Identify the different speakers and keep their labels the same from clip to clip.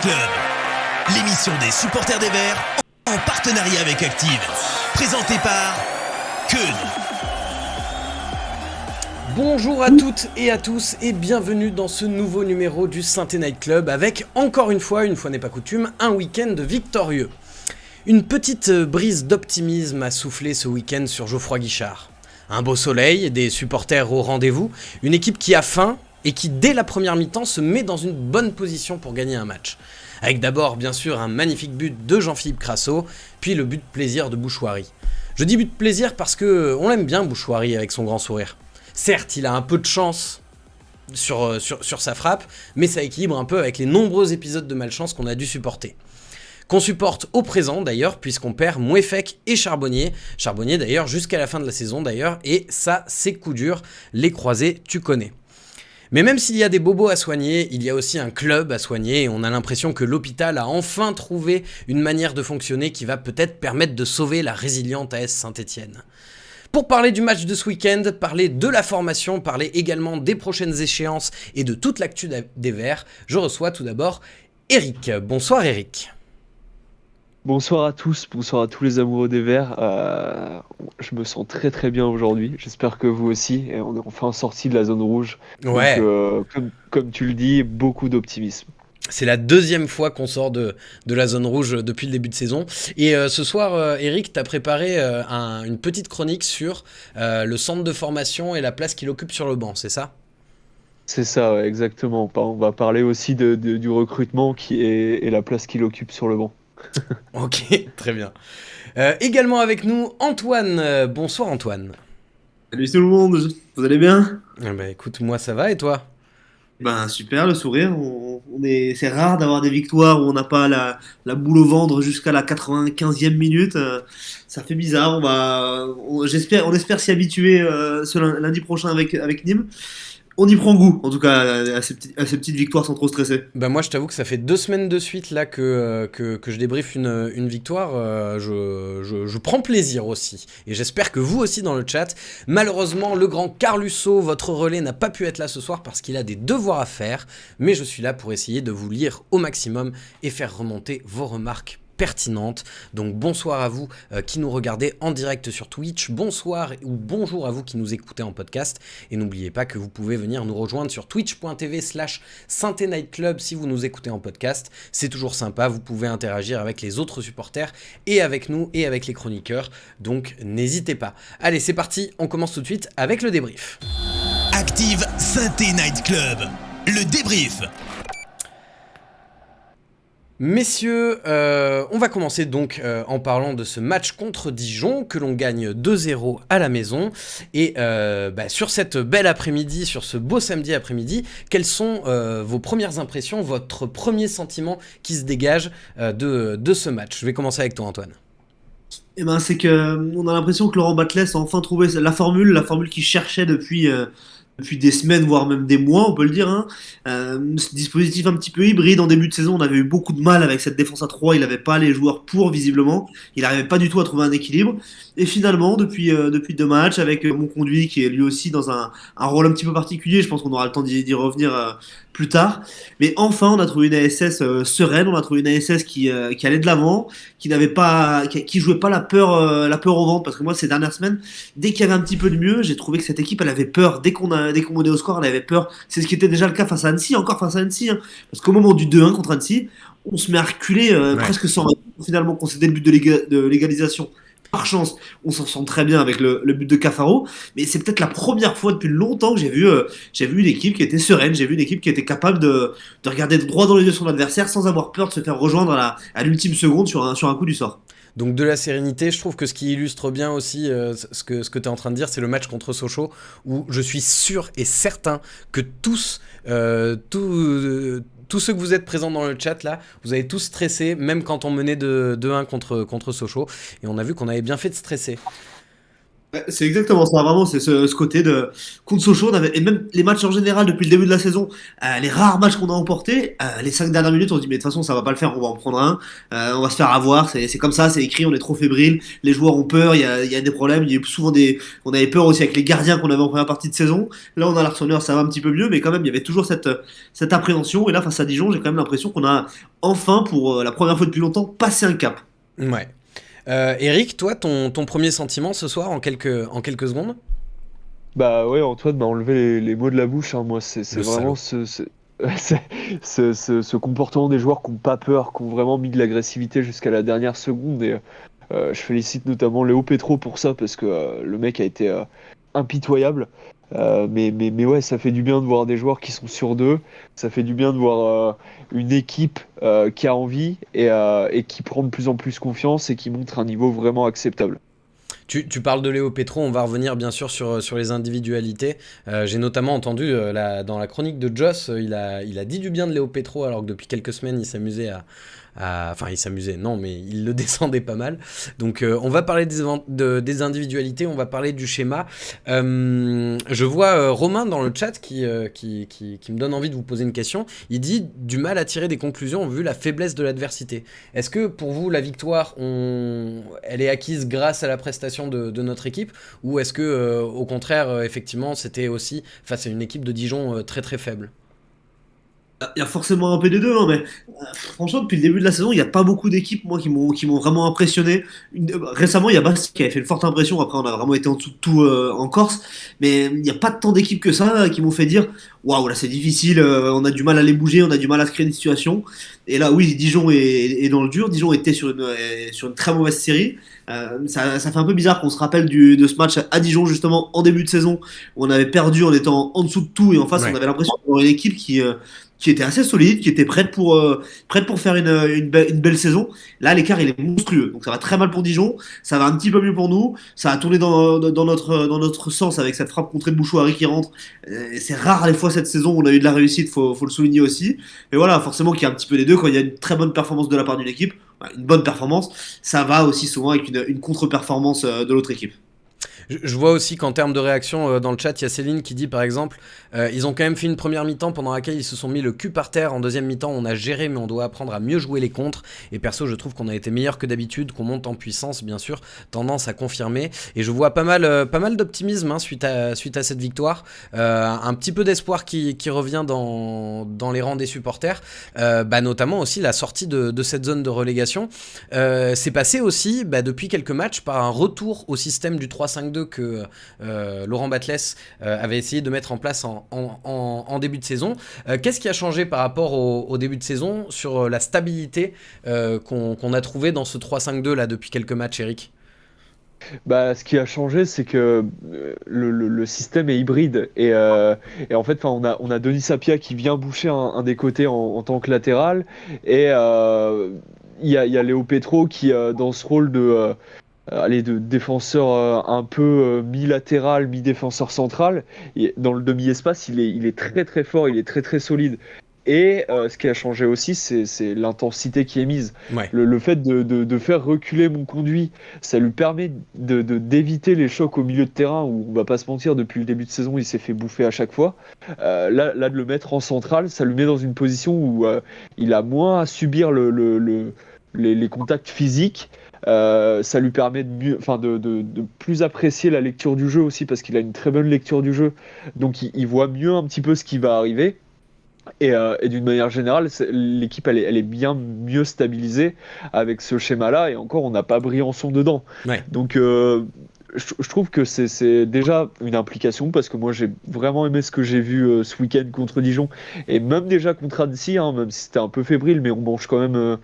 Speaker 1: Club, l'émission des supporters des Verts en partenariat avec Active, présentée par Keun.
Speaker 2: Bonjour à toutes et à tous et bienvenue dans ce nouveau numéro du Saint-Étienne Night Club avec encore une fois n'est pas coutume, un week-end victorieux. Une petite brise d'optimisme a soufflé ce week-end sur Geoffroy Guichard. Un beau soleil, des supporters au rendez-vous, une équipe qui a faim et qui dès la première mi-temps se met dans une bonne position pour gagner un match. Avec d'abord bien sûr un magnifique but de Jean-Philippe Crasso, puis le but plaisir de Bouchouari. Je dis but plaisir parce que on l'aime bien Bouchouari avec son grand sourire. Certes, il a un peu de chance sur sa frappe, mais ça équilibre un peu avec les nombreux épisodes de malchance qu'on a dû supporter. Qu'on supporte au présent d'ailleurs, puisqu'on perd Mouefek et Charbonnier. Charbonnier d'ailleurs jusqu'à la fin de la saison d'ailleurs, et ça c'est coup dur, les croisés tu connais. Mais même s'il y a des bobos à soigner, il y a aussi un club à soigner, et on a l'impression que l'hôpital a enfin trouvé une manière de fonctionner qui va peut-être permettre de sauver la résiliente AS Saint-Étienne. Pour parler du match de ce week-end, parler de la formation, parler également des prochaines échéances et de toute l'actu des Verts, je reçois tout d'abord Eric. Bonsoir Eric.
Speaker 3: Bonsoir à tous, bonsoir à tous les amoureux des Verts. Je me sens très très bien aujourd'hui, j'espère que vous aussi. Et on est enfin sorti de la zone rouge.
Speaker 2: Ouais.
Speaker 3: Donc, comme tu le dis, beaucoup d'optimisme.
Speaker 2: C'est la deuxième fois qu'on sort de la zone rouge depuis le début de saison. Et ce soir, Eric, tu as préparé une petite chronique sur le centre de formation et la place qu'il occupe sur le banc, c'est ça ?
Speaker 3: C'est ça, ouais, exactement. On va parler aussi du recrutement et la place qu'il occupe sur le banc.
Speaker 2: Ok, très bien. Également avec nous, Antoine. Bonsoir Antoine.
Speaker 4: Salut tout le monde, vous allez bien?
Speaker 2: Écoute, moi ça va et toi ?
Speaker 4: Ben super, le sourire. C'est rare d'avoir des victoires où on n'a pas la boule au ventre jusqu'à la 95e minute. Ça fait bizarre. On espère s'y habituer ce lundi prochain avec Nîmes. On y prend goût, en tout cas, à ces petites victoires sans trop stresser.
Speaker 2: Moi je t'avoue que ça fait 2 semaines de suite là que je débriefe une victoire. Je prends plaisir aussi. Et j'espère que vous aussi dans le chat. Malheureusement, le grand Carlusso, votre relais, n'a pas pu être là ce soir parce qu'il a des devoirs à faire. Mais je suis là pour essayer de vous lire au maximum et faire remonter vos remarques pertinente. Donc bonsoir à vous qui nous regardez en direct sur Twitch, bonsoir ou bonjour à vous qui nous écoutez en podcast, et n'oubliez pas que vous pouvez venir nous rejoindre sur twitch.tv/Saint-Étienne Night Club si vous nous écoutez en podcast. C'est toujours sympa, vous pouvez interagir avec les autres supporters et avec nous et avec les chroniqueurs, donc n'hésitez pas. Allez, c'est parti, on commence tout de suite avec le débrief.
Speaker 1: Active Saint-Étienne Night Club, le débrief.
Speaker 2: Messieurs, on va commencer donc en parlant de ce match contre Dijon que l'on gagne 2-0 à la maison. Et sur cette belle après-midi, sur ce beau samedi après-midi, quelles sont vos premières impressions, votre premier sentiment qui se dégage de ce match ? Je vais commencer avec toi Antoine.
Speaker 4: C'est que on a l'impression que Laurent Batles a enfin trouvé la formule qu'il cherchait depuis des semaines, voire même des mois, on peut le dire. Ce dispositif un petit peu hybride en début de saison, on avait eu beaucoup de mal avec cette défense à 3, il n'avait pas les joueurs pour, visiblement. Il n'arrivait pas du tout à trouver un équilibre. Et finalement, depuis 2 matchs, avec Monconduit qui est lui aussi dans un rôle un petit peu particulier, je pense qu'on aura le temps d'y revenir plus tard. Mais enfin, on a trouvé une ASS sereine, on a trouvé une ASS qui allait de l'avant, qui jouait pas la peur au ventre. Parce que moi, ces dernières semaines, dès qu'il y avait un petit peu de mieux, j'ai trouvé que cette équipe, elle avait peur. Dès qu'on menait au score, elle avait peur. C'est ce qui était déjà le cas face à Annecy, parce qu'au moment du 2-1 contre Annecy, on se met à reculer presque sans finalement concéder le but de l'égalisation. Par chance, on s'en sent très bien avec le but de Cafaro, mais c'est peut-être la première fois depuis longtemps que j'ai vu une équipe qui était sereine, j'ai vu une équipe qui était capable de regarder droit dans les yeux de son adversaire sans avoir peur de se faire rejoindre à l'ultime seconde sur un coup du sort.
Speaker 2: Donc de la sérénité, je trouve que ce qui illustre bien aussi ce que tu es en train de dire, c'est le match contre Sochaux, où je suis sûr et certain que tous ceux que vous êtes présents dans le chat là, vous avez tous stressé, même quand on menait de 2-1 contre Sochaux, et on a vu qu'on avait bien fait de stresser.
Speaker 4: Ouais, c'est exactement ça, vraiment, c'est ce côté de contre Sochaux, et même les matchs en général depuis le début de la saison, les rares matchs qu'on a emportés, les 5 dernières minutes, on se dit, mais de toute façon, ça va pas le faire, on va en prendre un, on va se faire avoir, c'est comme ça, c'est écrit, on est trop fébrile, les joueurs ont peur, il y a des problèmes, il y a eu souvent on avait peur aussi avec les gardiens qu'on avait en première partie de saison. Là, on a l'Arseneur, ça va un petit peu mieux, mais quand même, il y avait toujours cette appréhension, et là, face à Dijon, j'ai quand même l'impression qu'on a enfin, pour la première fois depuis longtemps, passé un cap.
Speaker 2: Ouais. Eric, toi, ton premier sentiment ce soir en quelques secondes?
Speaker 3: Bah ouais, Antoine m'a enlevé les mots de la bouche, hein. Moi, c'est
Speaker 2: Le
Speaker 3: vraiment
Speaker 2: salaud.
Speaker 3: c'est- ce comportement des joueurs qui n'ont pas peur, qui ont vraiment mis de l'agressivité jusqu'à la dernière seconde. Et je félicite notamment Léo Petro pour ça, parce que le mec a été impitoyable. Mais ouais, ça fait du bien de voir des joueurs qui sont sûrs d'eux. Ça fait du bien de voir une équipe qui a envie et qui prend de plus en plus confiance et qui montre un niveau vraiment acceptable.
Speaker 2: Tu parles de Léo Petro, on va revenir bien sûr sur les individualités. J'ai notamment entendu dans la chronique de Joss, il a dit du bien de Léo Petro alors que depuis quelques semaines il s'amusait enfin il s'amusait, non mais il le descendait pas mal. Donc on va parler des individualités, on va parler du schéma. Je vois Romain dans le chat qui me donne envie de vous poser une question. Il dit du mal à tirer des conclusions vu la faiblesse de l'adversité. Est-ce que pour vous la victoire, elle est acquise grâce à la prestation de notre équipe, ou est-ce que au contraire effectivement c'était aussi face à une équipe de Dijon très très faible?
Speaker 4: Il y a forcément un peu des deux, hein, mais franchement, depuis le début de la saison, il n'y a pas beaucoup d'équipes moi qui m'ont vraiment impressionné. Récemment, il y a Bastia qui avait fait une forte impression. Après, on a vraiment été en dessous de tout en Corse, mais il n'y a pas tant d'équipes que ça qui m'ont fait dire waouh, là c'est difficile, on a du mal à les bouger, on a du mal à se créer une situation. Et là, oui, Dijon est dans le dur. Dijon était sur une très mauvaise série. Ça fait un peu bizarre qu'on se rappelle de ce match à Dijon justement en début de saison où on avait perdu en étant en dessous de tout et en face on
Speaker 2: Ouais.
Speaker 4: avait l'impression d'avoir une équipe qui était assez solide, qui était prête pour faire une belle saison. Là, l'écart, il est monstrueux. Donc, ça va très mal pour Dijon. Ça va un petit peu mieux pour nous. Ça a tourné dans notre sens avec cette frappe contrée de Bouchouari qui rentre. C'est rare, les fois, cette saison où on a eu de la réussite, faut le souligner aussi. Mais voilà, forcément qu'il y a un petit peu des deux. Quand il y a une très bonne performance de la part d'une équipe, une bonne performance, ça va aussi souvent avec une contre-performance de l'autre équipe.
Speaker 2: Je vois aussi qu'en termes de réaction dans le chat, il y a Céline qui dit par exemple ils ont quand même fait une première mi-temps pendant laquelle ils se sont mis le cul par terre. En deuxième mi-temps, on a géré, mais on doit apprendre à mieux jouer les contres. Et perso, je trouve qu'on a été meilleur que d'habitude, qu'on monte en puissance, bien sûr, tendance à confirmer. Et je vois pas mal d'optimisme suite à cette victoire. Un petit peu d'espoir qui revient dans les rangs des supporters. Notamment aussi la sortie de cette zone de relégation. C'est passé aussi depuis quelques matchs par un retour au système du 3-5-2 que Laurent Batles avait essayé de mettre en place en début de saison. Qu'est-ce qui a changé par rapport au début de saison sur la stabilité qu'on a trouvé dans ce 3-5-2 là depuis quelques matchs, Eric?
Speaker 3: Bah, ce qui a changé, c'est que le système est hybride. Et en fait, 'fin, on a Denis Sapia qui vient boucher un des côtés en tant que latéral. Et il y a Léo Petro qui, dans ce rôle de défenseur un peu mi-latéral, mi-défenseur central, dans le demi-espace, il est très très fort, il est très très solide. Et ce qui a changé aussi, c'est l'intensité qui est mise.
Speaker 2: Ouais.
Speaker 3: Le fait de faire reculer mon conduit, ça lui permet d'éviter les chocs au milieu de terrain où, on va pas se mentir, depuis le début de saison, il s'est fait bouffer à chaque fois. Là, de le mettre en centrale, ça lui met dans une position où il a moins à subir les contacts physiques. Ça lui permet de plus apprécier la lecture du jeu aussi, parce qu'il a une très bonne lecture du jeu. Donc il voit mieux un petit peu ce qui va arriver. Et d'une manière générale, l'équipe elle est bien mieux stabilisée avec ce schéma-là. Et encore, on n'a pas Briançon dedans.
Speaker 2: Ouais.
Speaker 3: Donc je trouve que c'est déjà une implication, parce que moi j'ai vraiment aimé ce que j'ai vu ce week-end contre Dijon. Et même déjà contre Annecy, hein, même si c'était un peu fébrile, mais on mange quand même.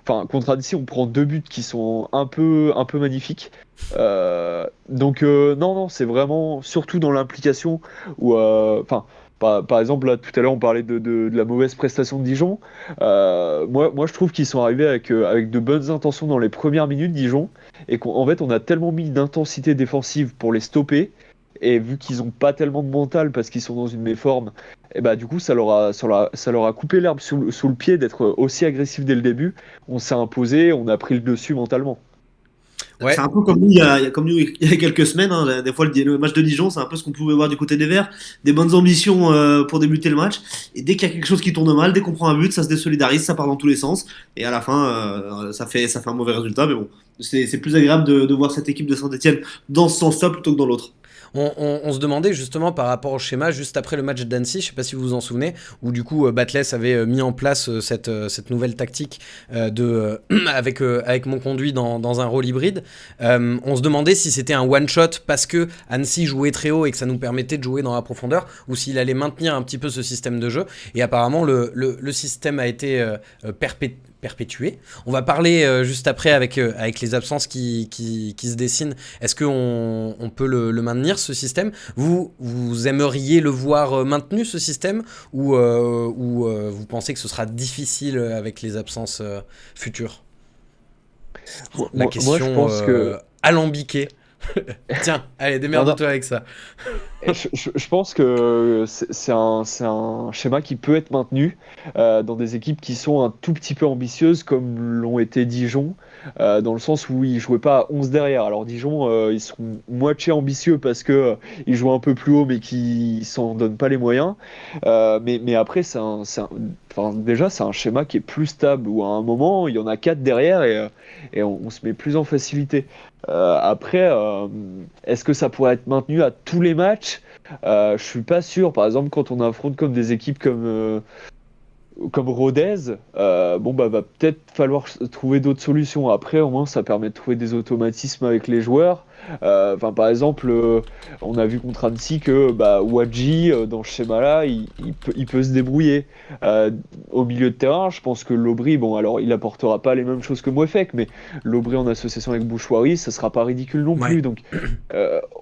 Speaker 3: Enfin, contre Annecy, on prend 2 buts qui sont un peu magnifiques. Donc non, non, c'est vraiment surtout dans l'implication où, par exemple, là, tout à l'heure, on parlait de la mauvaise prestation de Dijon. Moi, je trouve qu'ils sont arrivés avec de bonnes intentions dans les premières minutes, Dijon, et qu'en fait, on a tellement mis d'intensité défensive pour les stopper, et vu qu'ils n'ont pas tellement de mental parce qu'ils sont dans une méforme, et bah, du coup, ça leur a coupé l'herbe sous le pied d'être aussi agressif dès le début. On s'est imposé, on a pris le dessus mentalement.
Speaker 2: Ouais.
Speaker 4: C'est un peu comme nous, comme nous il y a quelques semaines. Hein. Des fois, le match de Dijon, c'est un peu ce qu'on pouvait voir du côté des Verts. Des bonnes ambitions pour débuter le match. Et dès qu'il y a quelque chose qui tourne mal, dès qu'on prend un but, ça se désolidarise, ça part dans tous les sens. Et à la fin, ça fait un mauvais résultat. Mais bon, c'est plus agréable de voir cette équipe de Saint-Etienne dans ce sens-là plutôt que dans l'autre.
Speaker 2: On se demandait justement par rapport au schéma, juste après le match d'Annecy, je sais pas si vous vous en souvenez, où du coup Batles avait mis en place cette nouvelle tactique avec mon conduit dans un rôle hybride. On se demandait si c'était un one-shot parce que Annecy jouait très haut et que ça nous permettait de jouer dans la profondeur, ou s'il allait maintenir un petit peu ce système de jeu. Et apparemment, le système a été perpétué. On va parler juste après avec les absences qui se dessinent. Est-ce qu'on peut le maintenir, ce système? Vous aimeriez le voir maintenu, ce système, ou vous pensez que ce sera difficile avec les absences futures? La question
Speaker 3: je pense que
Speaker 2: alambiquée. Tiens, allez, démerde-toi avec ça.
Speaker 3: je pense que c'est un schéma qui peut être maintenu dans des équipes qui sont un tout petit peu ambitieuses, comme l'ont été Dijon, dans le sens où ils jouaient pas à 11 derrière. Alors Dijon, ils sont moitié ambitieux parce que ils jouent un peu plus haut, mais qui s'en donnent pas les moyens. Mais après, enfin, déjà, c'est un schéma qui est plus stable, où à un moment, il y en a 4 derrière et on se met plus en facilité. Après, est-ce que ça pourrait être maintenu à tous les matchs? Je suis pas sûr. Par exemple, quand on affronte comme des équipes comme Rodez, bon bah va peut-être falloir trouver d'autres solutions. Après, au moins, ça permet de trouver des automatismes avec les joueurs. Enfin, par exemple, on a vu contre Annecy que Wadji, dans ce schéma-là, il peut se débrouiller. Au milieu de terrain, je pense que Lobry, bon, alors il apportera pas les mêmes choses que Mouefek, mais Lobry en association avec Bouchoirie, ça sera pas ridicule non plus.
Speaker 2: Ouais.
Speaker 3: Donc,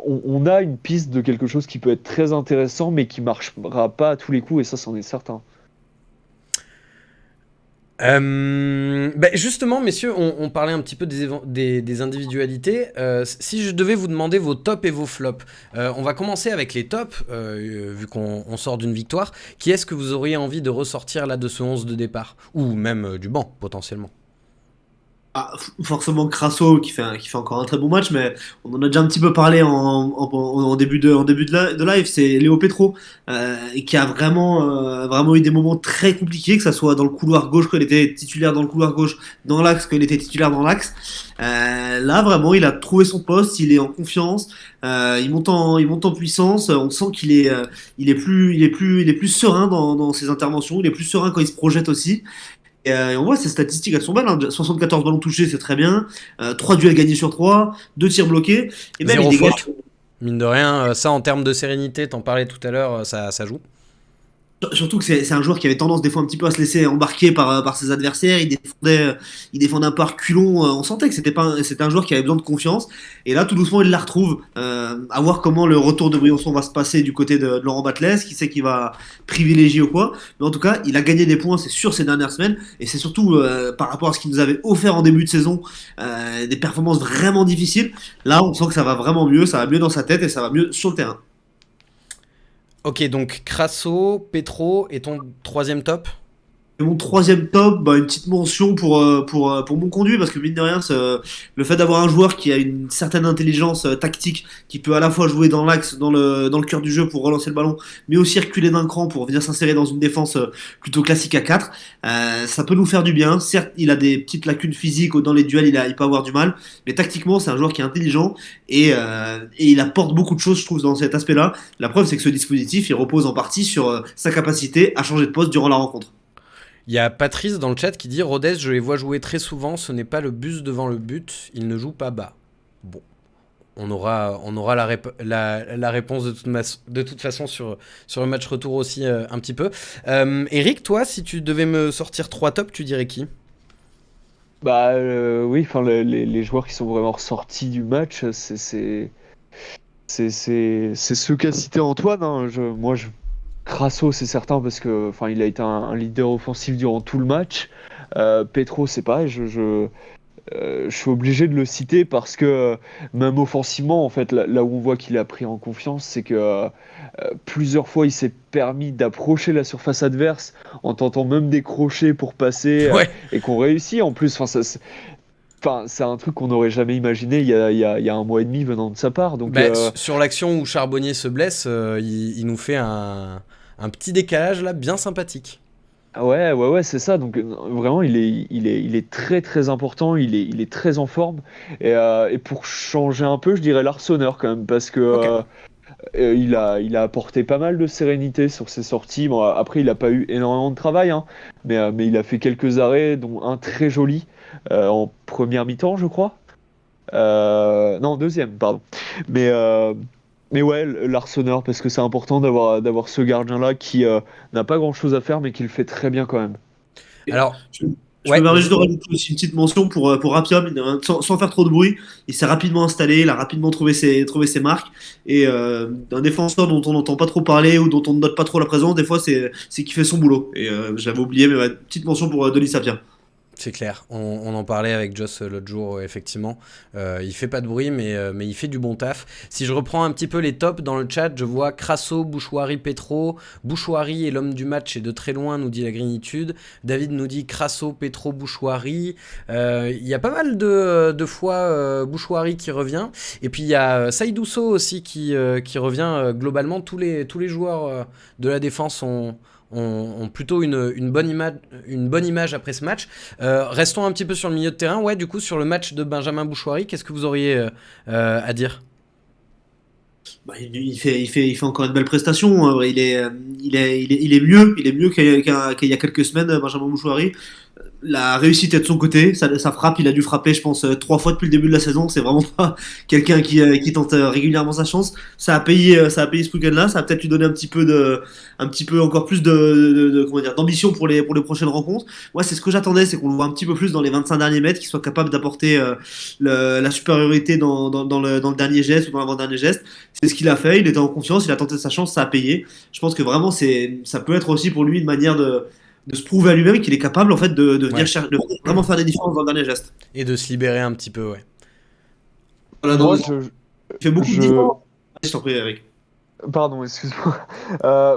Speaker 3: on a une piste de quelque chose qui peut être très intéressant, mais qui marchera pas à tous les coups, et ça, c'en est certain.
Speaker 2: Justement, messieurs, on parlait un petit peu des individualités. Si je devais vous demander vos tops et vos flops, on va commencer avec les tops, vu qu'on sort d'une victoire. Qui est-ce que vous auriez envie de ressortir là de ce 11 de départ? Ou même du banc, potentiellement.
Speaker 4: Forcément Crasso qui fait encore un très bon match, mais on en a déjà un petit peu parlé en début de live. C'est Léo Petro et qui a vraiment eu des moments très compliqués, que ça soit dans le couloir gauche quand il était titulaire dans le couloir gauche, dans l'axe quand il était titulaire dans l'axe. Là vraiment il a trouvé son poste, il est en confiance, il monte en puissance. On sent il est plus serein dans ses interventions, il est plus serein quand il se projette aussi. Et on voit ses statistiques, elles sont belles, hein. 74 ballons touchés, c'est très bien. 3 duels gagnés sur 3, 2 tirs bloqués. Et même
Speaker 2: Zéro
Speaker 4: il dégage.
Speaker 2: faute. Mine de rien, ça en termes de sérénité, t'en parlais tout à l'heure, ça joue.
Speaker 4: Surtout que c'est un joueur qui avait tendance des fois un petit peu à se laisser embarquer par ses adversaires. Il défendait un peu à reculons. On sentait que c'était un joueur qui avait besoin de confiance. Et là, tout doucement, il la retrouve. À voir comment le retour de Briançon va se passer du côté de Laurent Batles, qui sait qu'il va privilégier ou quoi. Mais en tout cas, il a gagné des points, c'est sûr, ces dernières semaines. Et c'est surtout par rapport à ce qu'il nous avait offert en début de saison, des performances vraiment difficiles. Là, on sent que ça va vraiment mieux, ça va mieux dans sa tête et ça va mieux sur le terrain.
Speaker 2: Ok, donc Crasso, Petro et ton troisième top?
Speaker 4: Et mon troisième top, une petite mention pour mon conduit, parce que mine de rien, le fait d'avoir un joueur qui a une certaine intelligence tactique, qui peut à la fois jouer dans l'axe, dans le cœur du jeu pour relancer le ballon, mais aussi reculer d'un cran pour venir s'insérer dans une défense plutôt classique à 4, ça peut nous faire du bien. Certes, il a des petites lacunes physiques, dans les duels, il peut avoir du mal, mais tactiquement, c'est un joueur qui est intelligent et il apporte beaucoup de choses, je trouve, dans cet aspect-là. La preuve, c'est que ce dispositif, il repose en partie sur sa capacité à changer de poste durant la rencontre.
Speaker 2: Il y a Patrice dans le chat qui dit Rodez, je les vois jouer très souvent, ce n'est pas le bus devant le but, il ne joue pas bas. Bon, on aura la réponse de toute façon sur le match retour aussi un petit peu. Eric, toi, si tu devais me sortir 3 tops, tu dirais qui?
Speaker 3: Oui, enfin les joueurs qui sont vraiment ressortis du match, c'est ceux qu'a cité Antoine, hein. Crasso, c'est certain, parce que enfin il a été un leader offensif durant tout le match. Petro, c'est pareil, je suis obligé de le citer parce que même offensivement, en fait, là où on voit qu'il a pris en confiance, c'est que plusieurs fois il s'est permis d'approcher la surface adverse en tentant même des crochets pour passer,
Speaker 2: Ouais.
Speaker 3: et qu'on réussit en plus. Enfin, enfin, c'est un truc qu'on n'aurait jamais imaginé il y a un mois et demi venant de sa part. Donc,
Speaker 2: Sur l'action où Charbonnier se blesse, il nous fait un petit décalage là bien sympathique.
Speaker 3: ouais, c'est ça. Donc, vraiment, il est très, très important. Il est très en forme. Et pour changer un peu, je dirais l'Arseneur quand même, parce que
Speaker 2: Ok.
Speaker 3: il a apporté pas mal de sérénité sur ses sorties. Bon, après, il n'a pas eu énormément de travail, hein, mais il a fait quelques arrêts, dont un très joli en première mi-temps, je crois. Non, deuxième, pardon. Mais, euh, mais ouais, l'Arseneur, parce que c'est important d'avoir ce gardien-là qui n'a pas grand-chose à faire, mais qui le fait très bien quand même.
Speaker 2: Alors,
Speaker 4: Je, je me
Speaker 2: ouais,
Speaker 4: permets juste
Speaker 2: vas-y.
Speaker 4: de rajouter aussi une petite mention pour Apia, sans faire trop de bruit. Il s'est rapidement installé, il a rapidement trouvé ses marques. Et un défenseur dont on n'entend pas trop parler ou dont on ne note pas trop la présence, des fois, c'est qu'il fait son boulot. Et j'avais oublié, mais ouais, petite mention pour Denis Sapien.
Speaker 2: C'est clair, on en parlait avec Joss l'autre jour, effectivement. Il fait pas de bruit, mais il fait du bon taf. Si je reprends un petit peu les tops dans le chat, je vois Crasso, Bouchouari, Petro. Bouchouari est l'homme du match et de très loin, nous dit la Grinitude. David nous dit Crasso, Petro, Bouchouari. Il y a pas mal de fois Bouchouari qui revient. Et puis il y a Saïdousso aussi qui revient. Globalement, tous les joueurs de la défense ont plutôt une bonne image après ce match. Restons un petit peu sur le milieu de terrain. Ouais, du coup, sur le match de Benjamin Bouchouari, qu'est-ce que vous auriez à dire?
Speaker 4: Bah, il fait encore une belle prestation. Il est mieux qu'il y a quelques semaines, Benjamin Mouchouari. La réussite est de son côté, ça frappe, il a dû frapper je pense 3 fois depuis le début de la saison, c'est vraiment pas quelqu'un qui tente régulièrement sa chance. Ça a payé ce week-end là, ça a peut-être lui donné un petit peu encore plus comment dire, d'ambition pour les prochaines rencontres. Moi c'est ce que j'attendais, c'est qu'on le voit un petit peu plus dans les 25 derniers mètres, qu'il soit capable d'apporter la supériorité dans le dernier geste ou dans l'avant-dernier geste. C'est ce qu'il a fait, il était en confiance, il a tenté sa chance, ça a payé. Je pense que vraiment ça peut être aussi pour lui une manière de se prouver à lui-même qu'il est capable en fait de venir
Speaker 2: Ouais.
Speaker 4: de vraiment faire des différences dans le dernier geste.
Speaker 2: Et de se libérer un petit peu, ouais.
Speaker 4: Voilà,
Speaker 3: Moi,
Speaker 4: il fait beaucoup de
Speaker 3: je,
Speaker 4: différences. Je t'en prie, Eric.
Speaker 3: Pardon, excuse-moi.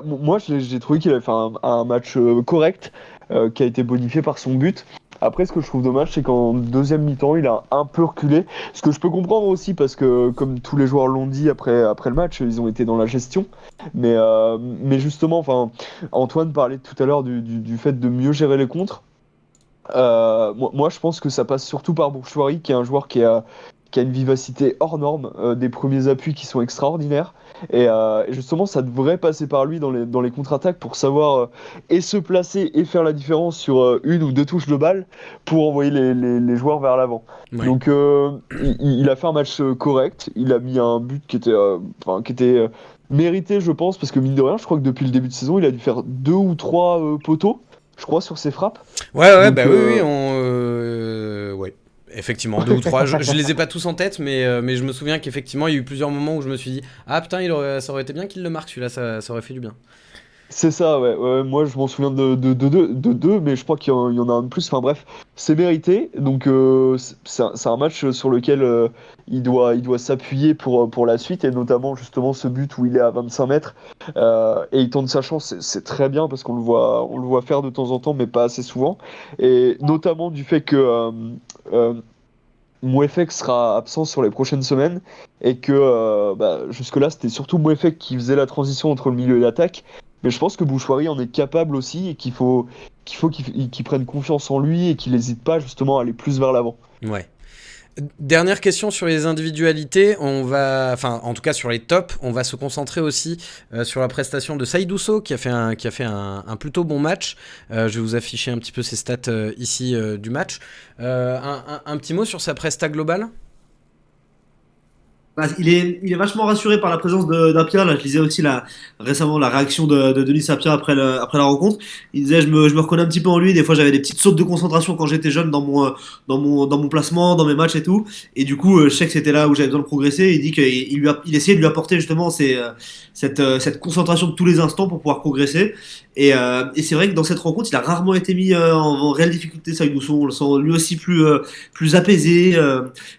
Speaker 3: Moi, j'ai trouvé qu'il avait fait un match correct, qui a été bonifié par son but. Après, ce que je trouve dommage, c'est qu'en deuxième mi-temps, il a un peu reculé. Ce que je peux comprendre aussi, parce que, comme tous les joueurs l'ont dit après le match, ils ont été dans la gestion. Mais justement, enfin, Antoine parlait tout à l'heure du fait de mieux gérer les contres. Moi, je pense que ça passe surtout par Bourchouari, qui est un joueur qui a une vivacité hors norme, des premiers appuis qui sont extraordinaires. Et justement, ça devrait passer par lui dans les contre-attaques pour savoir et se placer et faire la différence sur une ou deux touches de balle pour envoyer les joueurs vers l'avant.
Speaker 2: Ouais.
Speaker 3: Donc, il a fait un match correct. Il a mis un but qui était mérité, je pense, parce que mine de rien, je crois que depuis le début de saison, il a dû faire 2 ou 3 poteaux, je crois, sur ses frappes.
Speaker 2: Ouais,
Speaker 3: Donc,
Speaker 2: bah oui, ouais. Effectivement, deux ou trois. Je les ai pas tous en tête, mais je me souviens qu'effectivement, il y a eu plusieurs moments où je me suis dit, ah putain, ça aurait été bien qu'il le marque celui-là, ça aurait fait du bien.
Speaker 3: C'est ça, ouais. Moi, je m'en souviens de deux, mais je crois qu'il y en a un de plus. Enfin bref, c'est mérité. Donc, c'est un match sur lequel il doit s'appuyer pour la suite, et notamment justement ce but où il est à 25 mètres et il tente sa chance. C'est très bien parce qu'on le voit faire de temps en temps, mais pas assez souvent. Et notamment du fait que euh, Mouefek sera absent sur les prochaines semaines et que jusque-là c'était surtout Mouefek qui faisait la transition entre le milieu et l'attaque. Mais je pense que Bouchouari en est capable aussi et qu'il prenne confiance en lui et qu'il n'hésite pas justement à aller plus vers l'avant.
Speaker 2: Ouais. Dernière question sur les individualités, enfin en tout cas sur les tops, on va se concentrer aussi sur la prestation de Saïdousso qui a fait un plutôt bon match. Je vais vous afficher un petit peu ses stats ici du match. Un petit mot sur sa presta globale?
Speaker 4: Bah, il est vachement rassuré par la présence d'Apia. Là, je lisais aussi récemment la réaction de Denis Apia après la rencontre. Il disait je me reconnais un petit peu en lui. Des fois, j'avais des petites sautes de concentration quand j'étais jeune dans mon placement, dans mes matchs et tout. Et du coup, je sais que c'était là où j'avais besoin de progresser. Il dit qu'il essayait de lui apporter justement cette concentration de tous les instants pour pouvoir progresser. Et c'est vrai que dans cette rencontre, il a rarement été mis en réelle difficulté. Ça, on le sent lui aussi plus apaisé,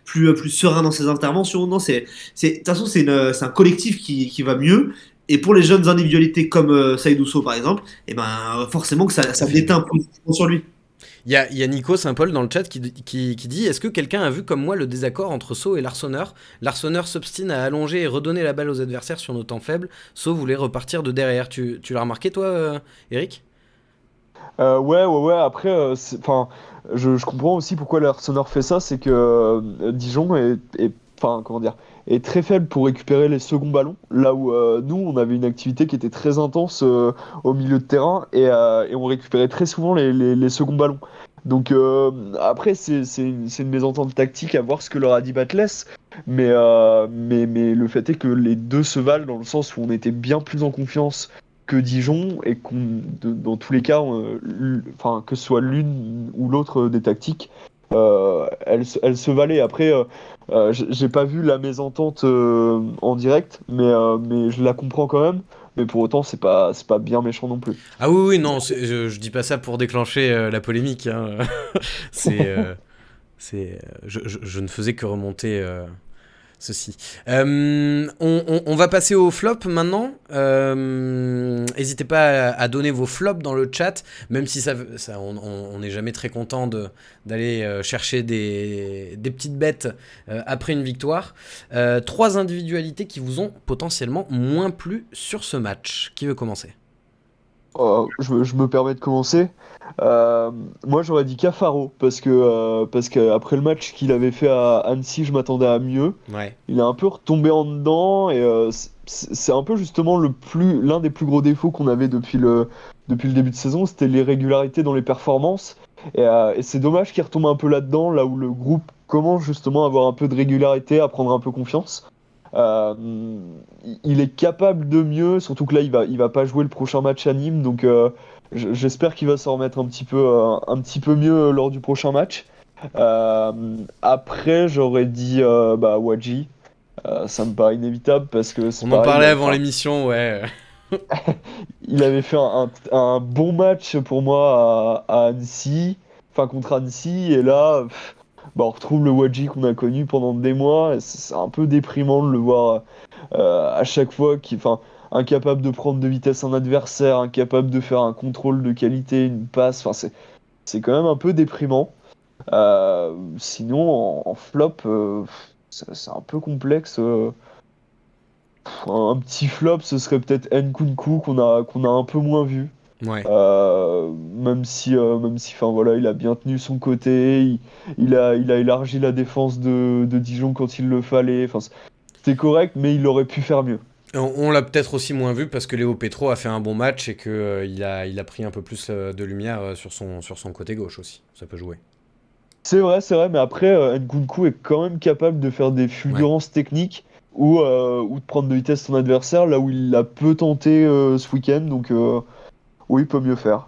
Speaker 4: plus serein dans ses interventions. Non, de toute façon, c'est un collectif qui va mieux. Et pour les jeunes individualités comme Saïd Ousso par exemple, et ben forcément que ça déteint positivement sur lui.
Speaker 2: Il y a Nico Saint-Paul dans le chat qui dit: est-ce que quelqu'un a vu comme moi le désaccord entre Sceaux et Larsonneur? Larsonneur s'obstine à allonger et redonner la balle aux adversaires sur nos temps faibles. Sceaux voulait repartir de derrière. Tu l'as remarqué, toi, Eric?
Speaker 3: Ouais. Après, je comprends aussi pourquoi l'Arsenal fait ça, c'est que Dijon enfin, comment dire, est très faible pour récupérer les seconds ballons. Là où nous, on avait une activité qui était très intense au milieu de terrain et on récupérait très souvent les seconds ballons. Donc après, c'est une mésentente tactique à voir ce que leur a dit Batles, mais le fait est que les deux se valent dans le sens où on était bien plus en confiance que Dijon et dans tous les cas, enfin que ce soit l'une ou l'autre des tactiques, elles se valaient. Après, j'ai pas vu la mésentente en direct, mais je la comprends quand même. Mais pour autant, c'est pas bien méchant non plus.
Speaker 2: Ah oui, non, je dis pas ça pour déclencher la polémique. Hein. Je ne faisais que remonter ceci. On va passer au flop maintenant. N'hésitez pas à donner vos flops dans le chat, même si on n'est jamais très content d'aller chercher des petites bêtes après une victoire. 3 individualités qui vous ont potentiellement moins plu sur ce match. Qui veut commencer?
Speaker 3: Je me permets de commencer. Moi, j'aurais dit Cafaro parce que après le match qu'il avait fait à Annecy, je m'attendais à mieux.
Speaker 2: Ouais.
Speaker 3: Il est un peu retombé en dedans et c'est un peu justement l'un des plus gros défauts qu'on avait depuis le début de saison, c'était l'irrégularité dans les performances. Et c'est dommage qu'il retombe un peu là-dedans, là où le groupe commence justement à avoir un peu de régularité, à prendre un peu confiance. Euh, il est capable de mieux, surtout que là il va pas jouer le prochain match à Nîmes, donc j'espère qu'il va s'en remettre un petit peu mieux lors du prochain match. Après j'aurais dit Wadji. Ça me paraît inévitable parce que
Speaker 2: On en parlait avant l'émission, ouais.
Speaker 3: il avait fait un bon match pour moi à Annecy, enfin contre Annecy, et là on retrouve le Wadji qu'on a connu pendant des mois, et c'est un peu déprimant de le voir à chaque fois, incapable de prendre de vitesse un adversaire, incapable de faire un contrôle de qualité, une passe, c'est quand même un peu déprimant. Sinon, en flop, c'est un peu complexe. Un petit flop, ce serait peut-être Nkunku qu'on a un peu moins vu.
Speaker 2: Ouais.
Speaker 3: Même si, enfin voilà, il a bien tenu son côté, il a élargi la défense de Dijon quand il le fallait. Enfin, c'était correct, mais il aurait pu faire mieux.
Speaker 2: On l'a peut-être aussi moins vu parce que Léo Petro a fait un bon match et que il a pris un peu plus de lumière sur son côté gauche aussi. Ça peut jouer.
Speaker 3: C'est vrai, mais après, Nkunku est quand même capable de faire des fulgurances techniques ou de prendre de vitesse son adversaire, là où il l'a peu tenté ce week-end. Donc, oui, il peut mieux faire.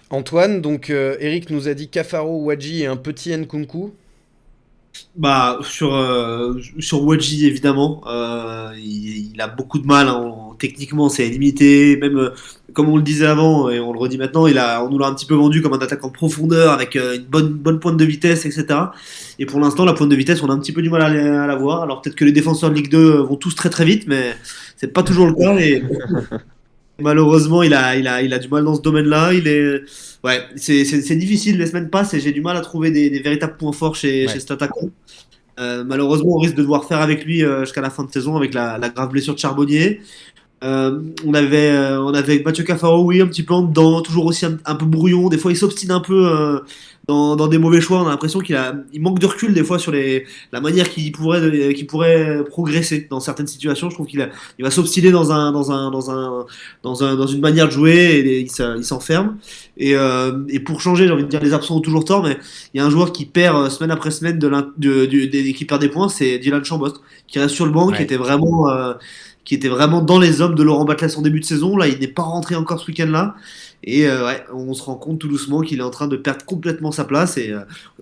Speaker 2: Antoine, donc Eric nous a dit Cafaro, Wadji et un petit Nkunku.
Speaker 4: Sur Wadji évidemment, il a beaucoup de mal, hein, techniquement c'est limité, même comme on le disait avant et on le redit maintenant, on nous l'a un petit peu vendu comme un attaquant de profondeur avec une bonne pointe de vitesse, etc. Et pour l'instant la pointe de vitesse on a un petit peu du mal à la voir. Alors peut-être que les défenseurs de Ligue 2 vont tous très très vite, mais c'est pas toujours le cas. Et malheureusement, il a du mal dans ce domaine-là. C'est difficile. Les semaines passent et j'ai du mal à trouver des véritables points forts chez cet attaquant. Malheureusement, on risque de devoir faire avec lui jusqu'à la fin de saison avec la grave blessure de Charbonnier. On avait Mathieu Cafaro, oui, un petit peu en dedans, toujours aussi un peu brouillon. Des fois, il s'obstine un peu dans des mauvais choix. On a l'impression il manque de recul des fois sur la manière qu'il pourrait progresser dans certaines situations. Je trouve il va s'obstiner dans une manière de jouer et il s'enferme. Et pour changer, j'ai envie de dire, les absents ont toujours tort, mais il y a un joueur qui perd semaine après semaine qui perd des points, c'est Dylan Chambost, qui reste sur le banc, qui était vraiment dans les hommes de Laurent Batles en début de saison. Là, il n'est pas rentré encore ce week-end-là. Et on se rend compte tout doucement qu'il est en train de perdre complètement sa place. Et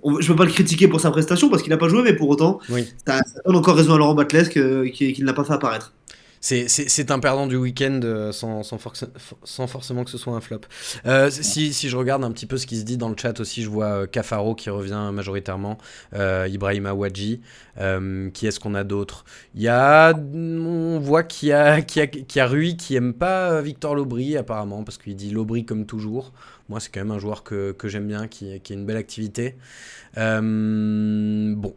Speaker 4: je ne peux pas le critiquer pour sa prestation parce qu'il n'a pas joué, mais pour autant, ça donne encore raison à Laurent Batles qu'il n'a pas fait apparaître.
Speaker 2: C'est un perdant du week-end sans forcément que ce soit un flop. Si je regarde un petit peu ce qui se dit dans le chat aussi, je vois Cafaro qui revient majoritairement, Ibrahima Wadji. Qui est-ce qu'on a d'autre? On voit qu'il y a Rui qui aime pas Victor Lobry apparemment, parce qu'il dit Lobry comme toujours. Moi, c'est quand même un joueur que j'aime bien, qui a une belle activité. Voilà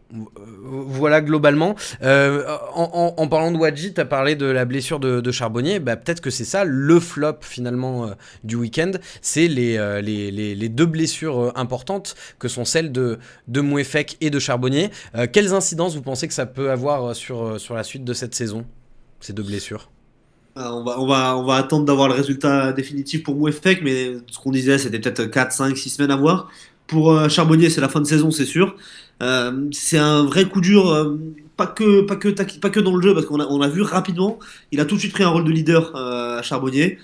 Speaker 2: globalement. En parlant de Wadji, tu as parlé de la blessure de Charbonnier. Peut-être que c'est ça le flop finalement du week-end. C'est les deux blessures importantes que sont celles de Mouefek et de Charbonnier. Quelles incidences vous pensez que ça peut avoir sur la suite de cette saison, ces deux blessures?
Speaker 4: On va attendre d'avoir le résultat définitif pour Mouefek, mais ce qu'on disait, c'était peut-être 4, 5, 6 semaines à voir. Pour Charbonnier, c'est la fin de saison, c'est sûr. C'est un vrai coup dur, pas que dans le jeu, parce on a vu rapidement, il a tout de suite pris un rôle de leader à Charbonnier.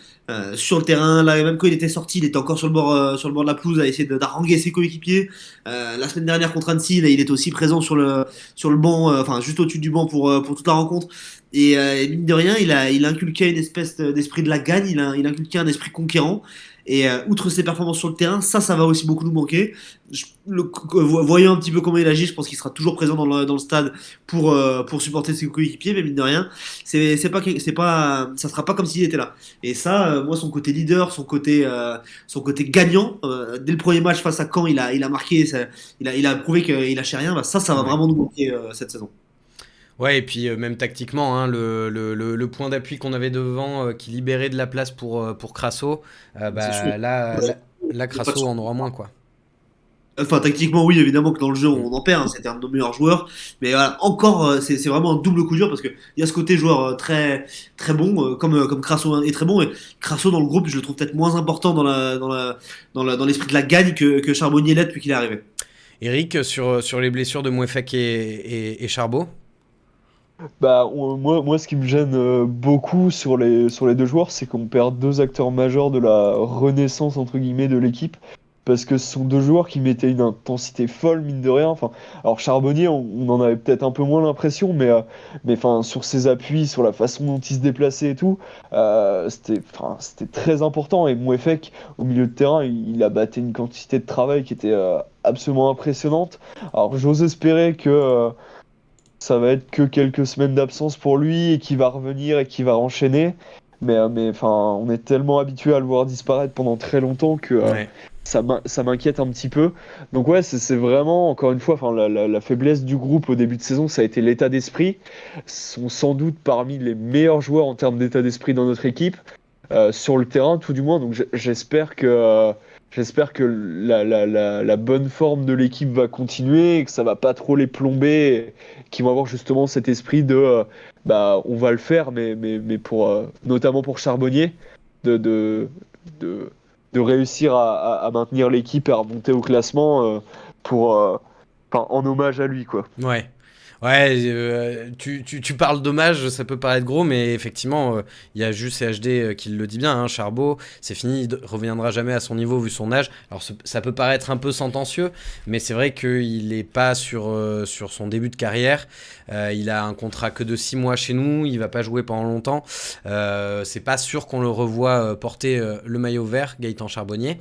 Speaker 4: Sur le terrain, là, même quand il était sorti, il était encore sur le bord de la pelouse à essayer d'haranguer ses coéquipiers. La semaine dernière contre Annecy, là, il était aussi présent sur le banc, enfin juste au-dessus du banc pour toute la rencontre. Et mine de rien, il a inculqué une espèce d'esprit de la gagne, il a inculqué un esprit conquérant. Et outre ses performances sur le terrain, ça va aussi beaucoup nous manquer. Voyons un petit peu comment il agit, je pense qu'il sera toujours présent dans le stade pour supporter ses coéquipiers, mais mine de rien, ça sera pas comme s'il était là. Et ça, moi, son côté leader, son côté gagnant, dès le premier match face à Caen, il a marqué, il a prouvé qu'il lâchait rien. Ça va vraiment nous manquer cette saison.
Speaker 2: Ouais, et puis même tactiquement, hein, le point d'appui qu'on avait devant qui libérait de la place pour Crasso, là Crasso en aura moins, quoi.
Speaker 4: Enfin, tactiquement, oui, évidemment que dans le jeu, on en perd, hein, c'était un de nos meilleurs joueurs. Mais voilà, encore, c'est vraiment un double coup dur parce qu'il y a ce côté joueur très, très bon, comme Crasso est très bon. Et Crasso, dans le groupe, je le trouve peut-être moins important dans l'esprit de la gagne que Charbonnier l'est depuis qu'il est arrivé.
Speaker 2: Eric, sur les blessures de Mouefek et Charbot?
Speaker 3: Moi, ce qui me gêne beaucoup sur les deux joueurs, c'est qu'on perd deux acteurs majeurs de la renaissance entre guillemets de l'équipe, parce que ce sont deux joueurs qui mettaient une intensité folle mine de rien. Enfin, alors Charbonnier, on en avait peut-être un peu moins l'impression, mais enfin sur ses appuis, sur la façon dont il se déplaçait et tout, c'était très important. Et Mouefek au milieu de terrain, il a battu une quantité de travail qui était absolument impressionnante. Alors j'ose espérer que ça va être que quelques semaines d'absence pour lui et qu'il va revenir et qu'il va enchaîner. Mais enfin, on est tellement habitué à le voir disparaître pendant très longtemps que
Speaker 2: Ouais.
Speaker 3: ça m'inquiète un petit peu. Donc ouais, c'est vraiment, encore une fois, enfin, la faiblesse du groupe au début de saison, ça a été l'état d'esprit. Ils sont sans doute parmi les meilleurs joueurs en termes d'état d'esprit dans notre équipe, sur le terrain tout du moins. Donc j'espère que la bonne forme de l'équipe va continuer et que ça va pas trop les plomber, et qu'ils vont avoir justement cet esprit de on va le faire, mais pour notamment pour Charbonnier, de, de, de réussir à maintenir l'équipe et à remonter au classement en hommage à lui, quoi.
Speaker 2: Ouais. Ouais, tu parles d'hommage, ça peut paraître gros, mais effectivement, il y a juste CHD qui le dit bien, hein, Charbot, c'est fini, il reviendra jamais à son niveau vu son âge. Alors ça peut paraître un peu sentencieux, mais c'est vrai qu'il n'est pas sur son début de carrière. Il a un contrat que de 6 mois chez nous, il va pas jouer pendant longtemps. C'est pas sûr qu'on le revoie porter le maillot vert, Gaëtan Charbonnier.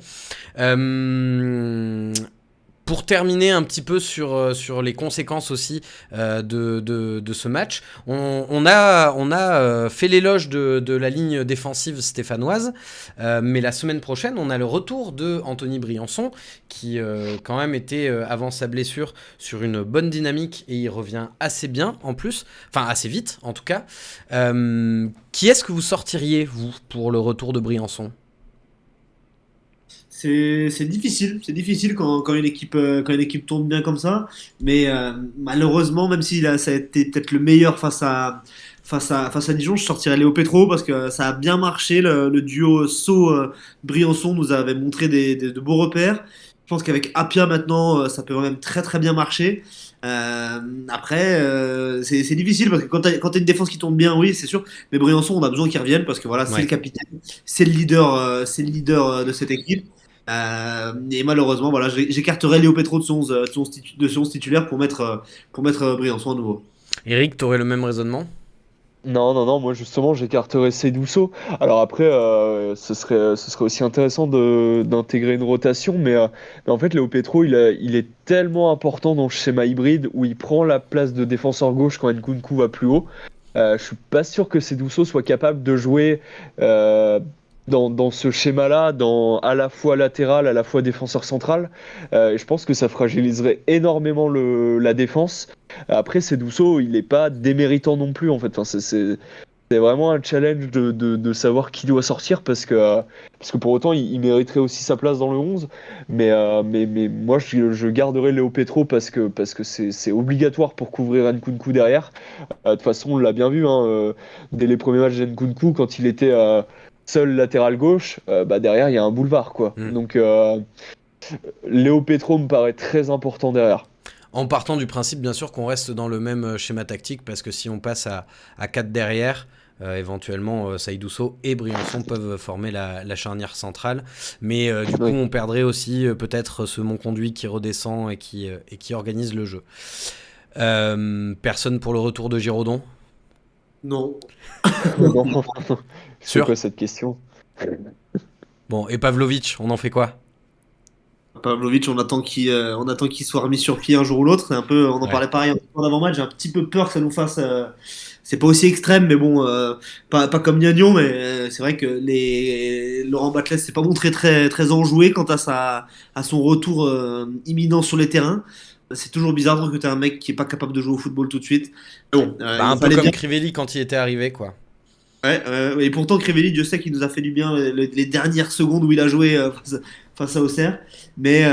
Speaker 2: Pour terminer un petit peu sur les conséquences aussi de ce match, on a fait l'éloge de la ligne défensive stéphanoise, mais la semaine prochaine, on a le retour de Anthony Briançon, qui quand même était, avant sa blessure, sur une bonne dynamique, et il revient assez bien en plus, enfin assez vite en tout cas. Qui est-ce que vous sortiriez, vous, pour le retour de Briançon ?
Speaker 4: C'est difficile quand une équipe tourne bien comme ça, mais malheureusement, même si ça a été peut-être le meilleur face à Dijon, je sortirais Léo Petro parce que ça a bien marché. Le duo Sceaux-Briançon nous avait montré de beaux repères. Je pense qu'avec Apia maintenant, ça peut même très très bien marcher. Après, c'est difficile parce que quand t'as une défense qui tourne bien, oui, c'est sûr. Mais Briançon, on a besoin qu'il revienne parce que voilà, c'est
Speaker 2: Ouais.
Speaker 4: le capitaine, c'est le leader de cette équipe. Et malheureusement, voilà, j'écarterai Léo Petro de son 11 titulaire pour mettre Briançon à nouveau.
Speaker 2: Eric, t'aurais le même raisonnement ?
Speaker 3: Non, moi justement j'écarterais Cedousso. Alors après, ce serait aussi intéressant d'intégrer une rotation, mais en fait Léo Petro il est tellement important dans le schéma hybride où il prend la place de défenseur gauche quand Nkunku va plus haut. Je suis pas sûr que Cedousso soit capable de jouer dans ce schéma-là, à la fois latéral, à la fois défenseur central. Et je pense que ça fragiliserait énormément la défense. Après, Cedousso, il n'est pas déméritant non plus, en fait. Enfin, c'est vraiment un challenge de savoir qui doit sortir parce que pour autant, il mériterait aussi sa place dans le 11. Mais moi, je garderai Léo Petro parce que c'est obligatoire pour couvrir Nkunku derrière. De toute façon, on l'a bien vu, hein, dès les premiers matchs d'Nkunku, quand il était seul latéral gauche, derrière, il y a un boulevard, quoi. Donc, Léo Petro me paraît très important derrière.
Speaker 2: En partant du principe, bien sûr, qu'on reste dans le même schéma tactique, parce que si on passe à 4 derrière, éventuellement, Saïdousso et Briançon peuvent former la charnière centrale. Mais du coup, on perdrait aussi peut-être ce Monconduit qui redescend et qui organise le jeu. Personne pour le retour de Giraudon ?
Speaker 4: Non.
Speaker 3: Non. C'est
Speaker 2: Sûr.
Speaker 3: quoi cette question?
Speaker 2: Bon, et Pavlovic, on en fait quoi ?
Speaker 4: Pavlovic, on attend qu'il soit remis sur pied un jour ou l'autre. C'est un peu, on en parlait pareil en avant-match. J'ai un petit peu peur que ça nous fasse. C'est pas aussi extrême, mais bon, pas comme Niagnon, mais c'est vrai que Laurent Batles s'est pas montré très très enjoué quant à son retour imminent sur les terrains. C'est toujours bizarre de recruter un mec qui est pas capable de jouer au football tout de suite. Mais bon,
Speaker 2: un peu comme Crivelli quand il était arrivé, quoi.
Speaker 4: Ouais, et pourtant Crivelli, Dieu sait qu'il nous a fait du bien les dernières secondes où il a joué face à Auxerre. Mais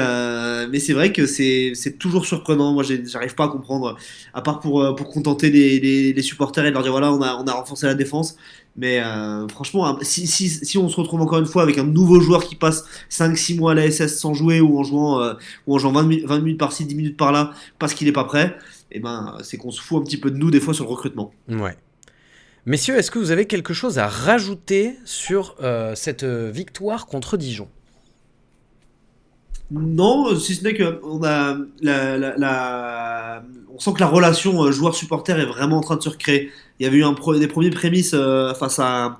Speaker 4: c'est vrai que c'est toujours surprenant. Moi, j'arrive pas à comprendre. À part pour contenter les supporters et leur dire voilà, on a renforcé la défense. Mais franchement, si on se retrouve encore une fois avec un nouveau joueur qui passe 5-6 mois à la SS sans jouer ou en jouant 20 minutes par-ci, 10 minutes par-là parce qu'il est pas prêt, et ben, c'est qu'on se fout un petit peu de nous des fois sur le recrutement.
Speaker 2: Ouais. Messieurs, est-ce que vous avez quelque chose à rajouter sur cette victoire contre Dijon ?
Speaker 4: Non, si ce n'est que on sent que la relation joueur-supporter est vraiment en train de se recréer. Il y avait eu des premiers prémices face à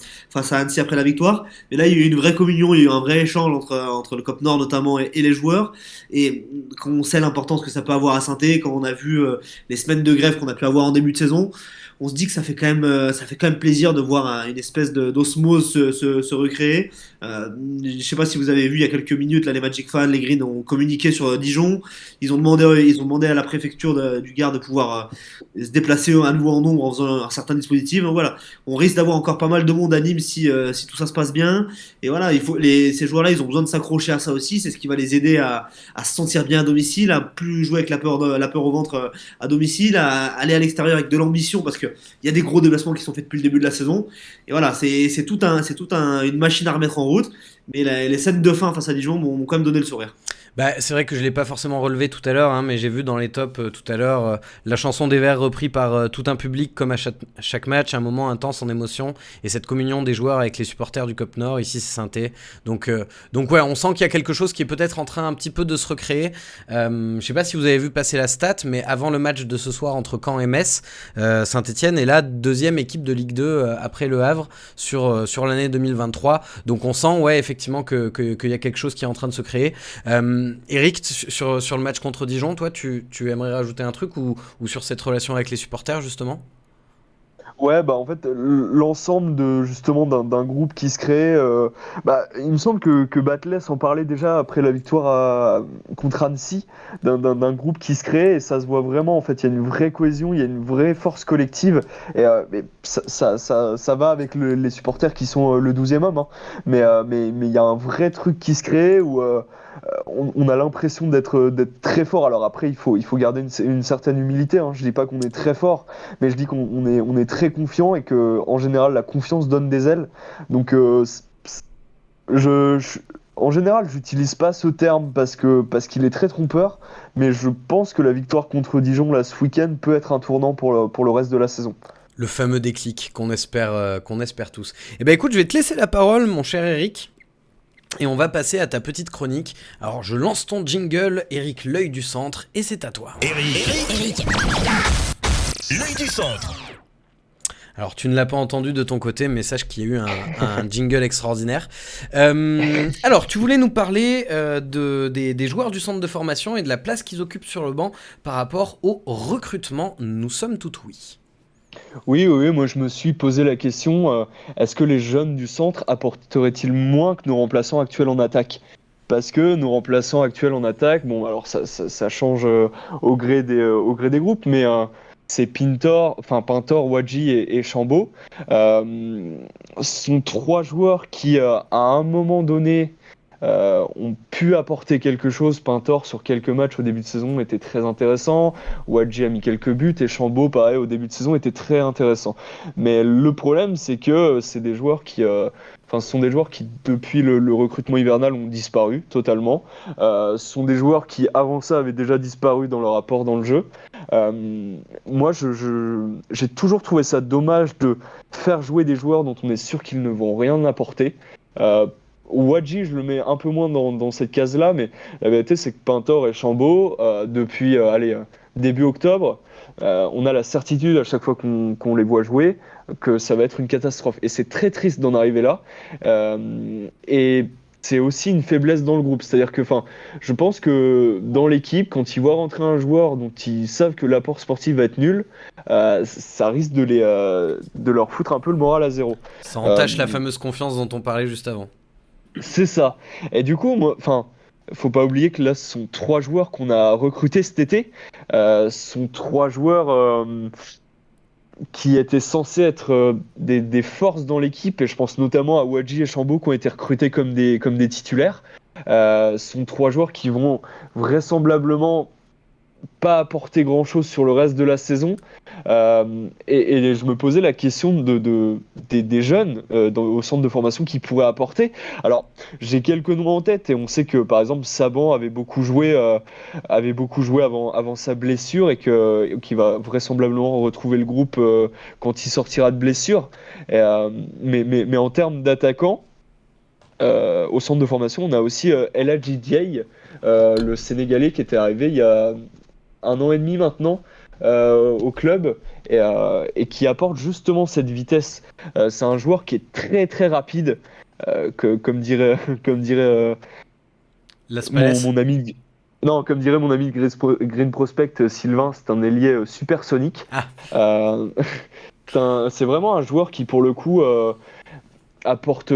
Speaker 4: Annecy après la victoire, mais là il y a eu une vraie communion, il y a eu un vrai échange entre le COP Nord notamment et les joueurs. Et quand on sait l'importance que ça peut avoir à Saint-Étienne, quand on a vu les semaines de grève qu'on a pu avoir en début de saison, on se dit que ça fait quand même plaisir de voir une espèce d'osmose se recréer. Je sais pas si vous avez vu il y a quelques minutes là, les Magic Fans, les Green ont communiqué sur Dijon. Ils ont demandé à la préfecture du Gard de pouvoir se déplacer à nouveau en nombre en faisant un certain dispositif. Donc voilà, on risque d'avoir encore pas mal de monde à Nîmes si tout ça se passe bien. Et voilà, ces joueurs-là, ils ont besoin de s'accrocher à ça aussi. C'est ce qui va les aider à se sentir bien à domicile, à plus jouer avec la peur au ventre à domicile, à aller à l'extérieur avec de l'ambition parce que il y a des gros déplacements qui sont faits depuis le début de la saison. Et voilà, c'est tout une machine à remettre en route. Mais les scènes de fin face à Dijon m'ont quand même donné le sourire.
Speaker 2: C'est vrai que je ne l'ai pas forcément relevé tout à l'heure, mais j'ai vu dans les tops tout à l'heure la chanson des Verts repris par tout un public comme à chaque match, un moment intense en émotion et cette communion des joueurs avec les supporters du COP Nord, ici c'est Saint-Étienne. Donc ouais, on sent qu'il y a quelque chose qui est peut-être en train un petit peu de se recréer. Je sais pas si vous avez vu passer la stat, mais avant le match de ce soir entre Caen et Metz, Saint-Étienne est la deuxième équipe de Ligue 2 après Le Havre sur l'année 2023. Donc on sent effectivement qu'il y a quelque chose qui est en train de se créer. Eric, sur le match contre Dijon, toi, tu aimerais rajouter un truc ou sur cette relation avec les supporters, justement ?
Speaker 3: Ouais, en fait, l'ensemble justement d'un groupe qui se crée, il me semble que Batles en parlait déjà après la victoire contre Annecy, d'un groupe qui se crée et ça se voit vraiment. En fait, il y a une vraie cohésion, il y a une vraie force collective et ça va avec les supporters qui sont le 12e homme, hein. Mais il y a un vrai truc qui se crée où on a l'impression d'être très fort. Alors après, il faut garder une certaine humilité, hein. Je dis pas qu'on est très fort, mais je dis qu'on est très confiant et que en général la confiance donne des ailes. Donc en général, j'utilise pas ce terme parce qu'il est très trompeur, mais je pense que la victoire contre Dijon là ce week-end peut être un tournant pour le reste de la saison.
Speaker 2: Le fameux déclic qu'on espère tous. Eh ben écoute, je vais te laisser la parole, mon cher Eric. Et on va passer à ta petite chronique. Alors je lance ton jingle, Eric, l'œil du centre, et c'est à toi.
Speaker 1: Eric. L'œil du centre.
Speaker 2: Alors, tu ne l'as pas entendu de ton côté, mais sache qu'il y a eu un jingle extraordinaire. Alors, tu voulais nous parler des joueurs du centre de formation et de la place qu'ils occupent sur le banc par rapport au recrutement. Nous sommes tout oui.
Speaker 3: Oui, moi je me suis posé la question, est-ce que les jeunes du centre apporteraient-ils moins que nos remplaçants actuels en attaque? Parce que nos remplaçants actuels en attaque, bon alors ça change au gré des groupes, mais c'est Pintor, Wadji et Chambaud. Sont trois joueurs qui à un moment donné ont pu apporter quelque chose. Pintor sur quelques matchs au début de saison était très intéressant. Wadji a mis quelques buts et Chambaud pareil au début de saison était très intéressant. Mais le problème c'est que c'est des joueurs ce sont des joueurs qui depuis le recrutement hivernal ont disparu totalement. Ce sont des joueurs qui avant ça avaient déjà disparu dans leur apport dans le jeu. Moi j'ai toujours trouvé ça dommage de faire jouer des joueurs dont on est sûr qu'ils ne vont rien apporter. Wadji, je le mets un peu moins dans cette case-là, mais la vérité, c'est que Pintor et Chambaud, depuis début octobre, on a la certitude à chaque fois qu'on les voit jouer que ça va être une catastrophe. Et c'est très triste d'en arriver là. Et c'est aussi une faiblesse dans le groupe. C'est-à-dire que je pense que dans l'équipe, quand ils voient rentrer un joueur dont ils savent que l'apport sportif va être nul, ça risque de leur foutre un peu le moral à zéro.
Speaker 2: Ça entache la fameuse confiance dont on parlait juste avant.
Speaker 3: C'est ça. Et du coup, faut pas oublier que là, ce sont trois joueurs qu'on a recrutés cet été. Ce sont trois joueurs qui étaient censés être des forces dans l'équipe. Et je pense notamment à Wadji et Chambaud qui ont été recrutés comme des titulaires. Ce sont trois joueurs qui vont vraisemblablement pas apporter grand chose sur le reste de la saison et je me posais la question des jeunes au centre de formation qui pourraient apporter. Alors j'ai quelques noms en tête et on sait que par exemple Saban avait beaucoup joué avant sa blessure et qu'il va vraisemblablement retrouver le groupe quand il sortira de blessure mais en termes d'attaquants au centre de formation on a aussi El Hadji Diaye, le Sénégalais qui était arrivé il y a 1 an et demi maintenant au club et qui apporte justement cette vitesse. C'est un joueur qui est très très rapide, comme dirait mon ami. Non, comme dirait mon ami Green Prospect, Sylvain, c'est un ailier supersonique. C'est vraiment un joueur qui pour le coup apporte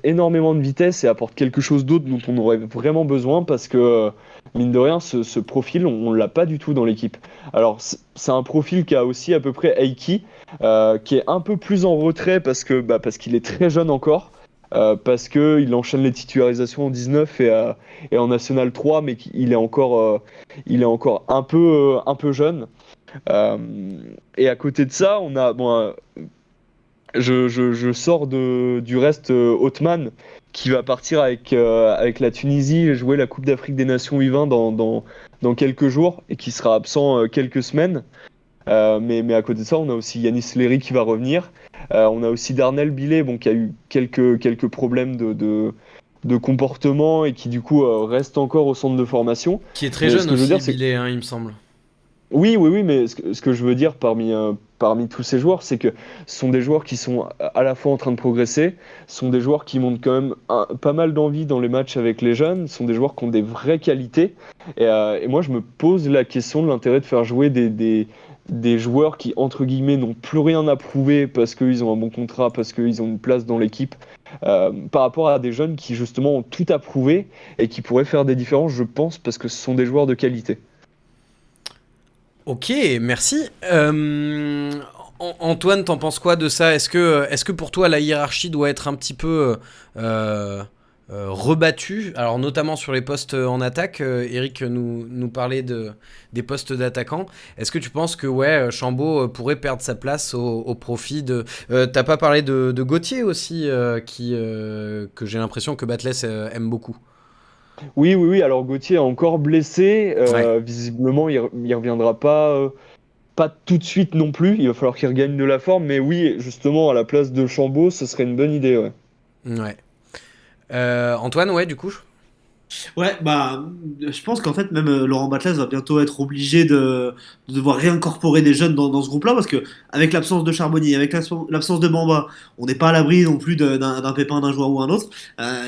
Speaker 3: énormément de vitesse et apporte quelque chose d'autre dont on aurait vraiment besoin parce que mine de rien ce profil on l'a pas du tout dans l'équipe. Alors c'est un profil qui a aussi à peu près Aiki qui est un peu plus en retrait parce qu'il est très jeune encore parce que il enchaîne les titularisations en 19 et en National 3 mais il est encore un peu jeune et à côté de ça on a je sors du reste Othman qui va partir avec la Tunisie jouer la Coupe d'Afrique des Nations U20 dans quelques jours et qui sera absent quelques semaines. Mais à côté de ça, on a aussi Yanis Léry qui va revenir. On a aussi Darnell Billet qui a eu quelques problèmes de comportement et qui du coup reste encore au centre de formation.
Speaker 2: Qui est très jeune aussi, Billet, il me semble.
Speaker 3: Oui, mais ce que je veux dire parmi tous ces joueurs, c'est que ce sont des joueurs qui sont à la fois en train de progresser, ce sont des joueurs qui montrent quand même pas mal d'envie dans les matchs avec les jeunes, ce sont des joueurs qui ont des vraies qualités. Et moi, je me pose la question de l'intérêt de faire jouer des joueurs qui, entre guillemets, n'ont plus rien à prouver parce qu'ils ont un bon contrat, parce qu'ils ont une place dans l'équipe, par rapport à des jeunes qui, justement, ont tout à prouver et qui pourraient faire des différences, je pense, parce que ce sont des joueurs de qualité.
Speaker 2: Ok, merci. Antoine, t'en penses quoi de ça ? Est-ce que pour toi la hiérarchie doit être un petit peu rebattue ? Alors notamment sur les postes en attaque, Eric nous parlait des postes d'attaquants. Est-ce que tu penses que Chambaud pourrait perdre sa place au profit de... t'as pas parlé de Gauthier aussi, que j'ai l'impression que Batles aime beaucoup.
Speaker 3: Oui, alors Gauthier est encore blessé, visiblement il reviendra pas tout de suite non plus, il va falloir qu'il regagne de la forme, mais oui, justement à la place de Chambaud, ce serait une bonne idée.
Speaker 2: Ouais. Antoine, du coup
Speaker 4: Ouais, bah, je pense qu'en fait, même Laurent Batles va bientôt être obligé de devoir réincorporer des jeunes dans ce groupe-là, parce que avec l'absence de Charbonnier, avec l'absence de Bamba, on n'est pas à l'abri non plus d'un pépin d'un joueur ou un autre.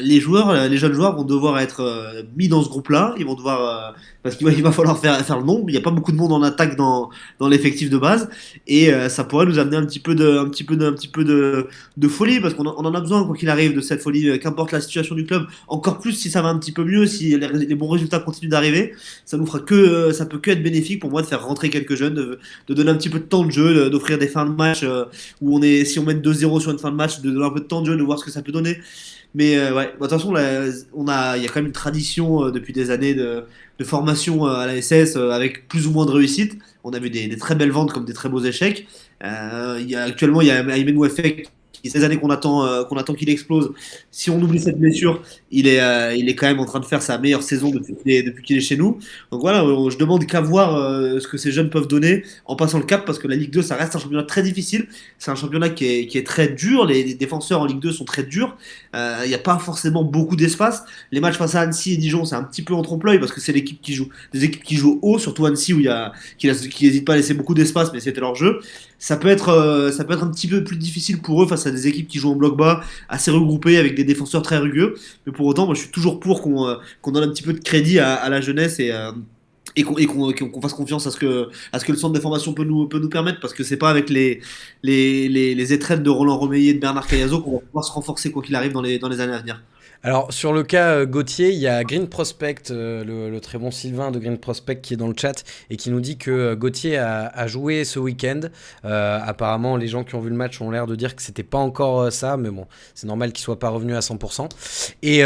Speaker 4: Les jeunes joueurs vont devoir être mis dans ce groupe-là. Ils vont devoir, parce il va falloir faire le nombre. Il n'y a pas beaucoup de monde en attaque dans l'effectif de base, et ça pourrait nous amener un petit peu de folie, parce on en a besoin quoi qu'il arrive de cette folie, qu'importe la situation du club. Encore plus si ça va un petit peu mieux, si les bons résultats continuent d'arriver, ça peut que être bénéfique pour moi de faire rentrer quelques jeunes, de donner un petit peu de temps de jeu, d'offrir des fins de match où si on mène 2-0 sur une fin de match, de donner un peu de temps de jeu, de voir ce que ça peut donner. Mais ouais, de toute façon, là, il y a quand même une tradition depuis des années de formation à la SS avec plus ou moins de réussite. On a vu des très belles ventes comme des très beaux échecs. Actuellement, il y a Aymen Ouefek qui 16 années qu'on attend qu'il explose. Si on oublie cette blessure, il est quand même en train de faire sa meilleure saison depuis qu'il est chez nous. Donc voilà, je demande qu'à voir ce que ces jeunes peuvent donner en passant le cap, parce que la Ligue 2, ça reste un championnat très difficile. C'est un championnat qui est très dur. Les défenseurs en Ligue 2 sont très durs. Il n'y a pas forcément beaucoup d'espace. Les matchs face à Annecy et Dijon, c'est un petit peu en trompe-l'œil parce que c'est des équipes qui jouent haut, surtout Annecy qui n'hésitent pas à laisser beaucoup d'espace, mais c'était leur jeu. Ça peut être un petit peu plus difficile pour eux face à des équipes qui jouent en bloc bas, assez regroupées avec des défenseurs très rugueux. Mais pour autant, moi, je suis toujours pour qu'on donne un petit peu de crédit à la jeunesse et qu'on fasse confiance à ce que le centre de formation peut nous permettre, parce que c'est pas avec les étrennes de Roland Romeillet et de Bernard Cayazo qu'on va pouvoir se renforcer quoi qu'il arrive dans les années à venir.
Speaker 2: Alors, sur le cas Gauthier, il y a Green Prospect, le très bon Sylvain de Green Prospect qui est dans le chat et qui nous dit que Gauthier a joué ce week-end. Apparemment, les gens qui ont vu le match ont l'air de dire que c'était pas encore ça, mais bon, c'est normal qu'il soit pas revenu à 100%. Et